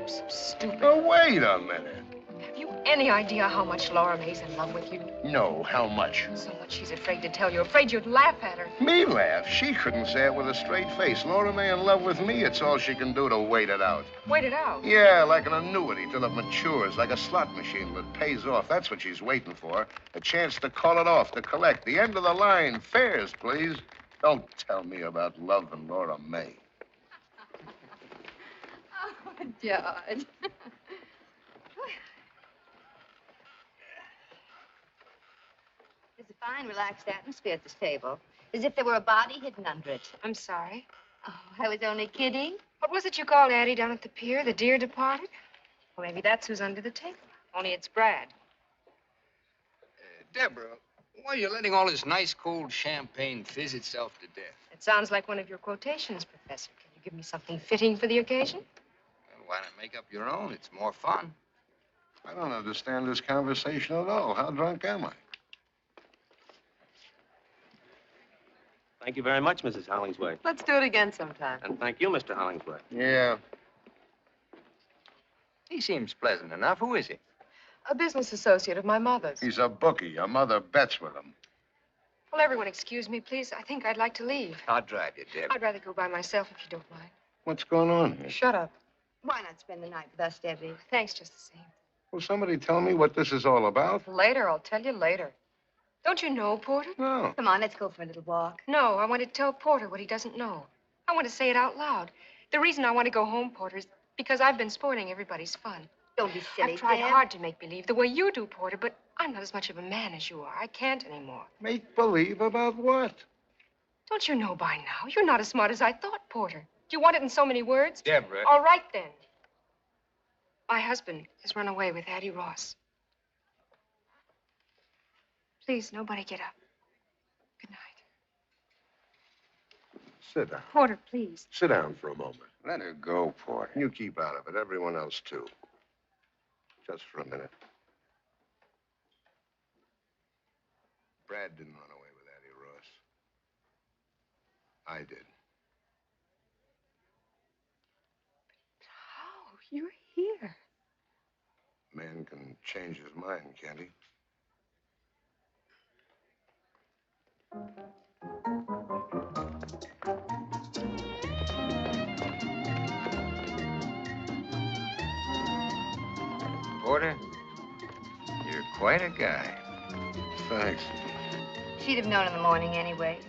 so stupid. Oh, wait a minute. Have you any idea how much Laura May's in love with you? No, how much? So much she's afraid to tell you. Afraid you'd laugh at her. Me laugh? She couldn't say it with a straight face. Laura May in love with me, it's all she can do to wait it out. Wait it out. Yeah, like an annuity till it matures, like a slot machine that pays off. That's what she's waiting for. A chance to call it off, to collect. The end of the line. Fares, please. Don't tell me about love and Laura May. Oh, George. There's a fine, relaxed atmosphere at this table, as if there were a body hidden under it. I'm sorry. Oh, I was only kidding. What was it you called Addie down at the pier? The dear departed? Well, maybe that's who's under the table. Only it's Brad. Deborah, why are you letting all this nice cold champagne fizz itself to death? It sounds like one of your quotations, Professor. Can you give me something fitting for the occasion? Well, why not make up your own? It's more fun. I don't understand this conversation at all. How drunk am I? Thank you very much, Mrs. Hollingsworth. Let's do it again sometime. And thank you, Mr. Hollingsworth. Yeah. He seems pleasant enough. Who is he? A business associate of my mother's. He's a bookie. Your mother bets with him. Will everyone excuse me, please? I think I'd like to leave. I'll drive you, Deb. I'd rather go by myself if you don't mind. What's going on here? Shut up. Why not spend the night with us, Debbie? Thanks just the same. Will somebody tell me what this is all about? Later, I'll tell you later. Don't you know, Porter? No. Come on, let's go for a little walk. No, I want to tell Porter what he doesn't know. I want to say it out loud. The reason I want to go home, Porter, is because I've been spoiling everybody's fun. Don't be silly, I've tried Deb. hard to make believe the way you do, Porter, but I'm not as much of a man as you are. I can't anymore. Make believe about what? Don't you know by now? You're not as smart as I thought, Porter. Do you want it in so many words? Deborah. All right, then. My husband has run away with Addie Ross. Please, nobody get up. Good night. Sit down. Porter, please. Sit down for a moment. Let her go, Porter. You keep out of it. Everyone else, too. Just for a minute. Brad didn't run away with Addie Ross. I did. How? You're here. Man can change his mind, can't he? Porter, you're quite a guy. Thanks. She'd have known in the morning anyway.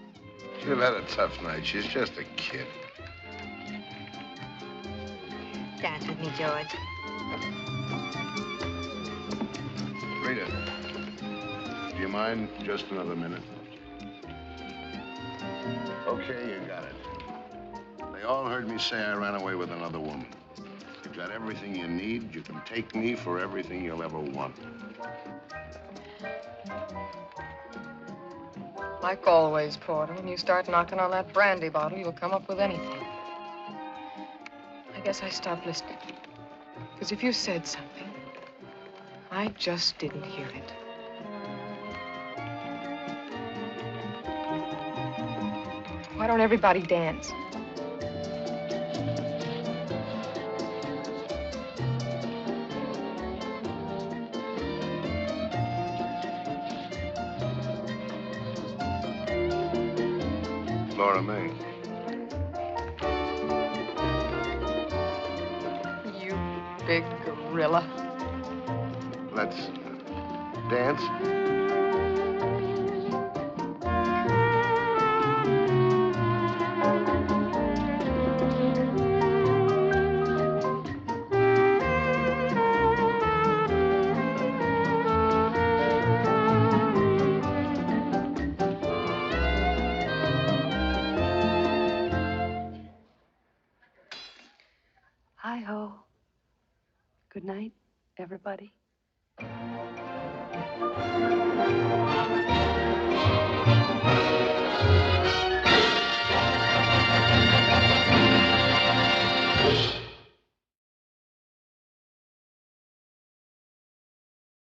She'll had a tough night. She's just a kid. Dance with me, George. Rita, do you mind just another minute? Okay, you got it. They all heard me say I ran away with another woman. You've got everything you need. You can take me for everything you'll ever want. Like always, Porter, when you start knocking on that brandy bottle, you'll come up with anything. I guess I stopped listening. Because if you said something, I just didn't hear it. Why don't everybody dance? Laura May. You big gorilla. Let's dance. Hi-ho. Good night, everybody.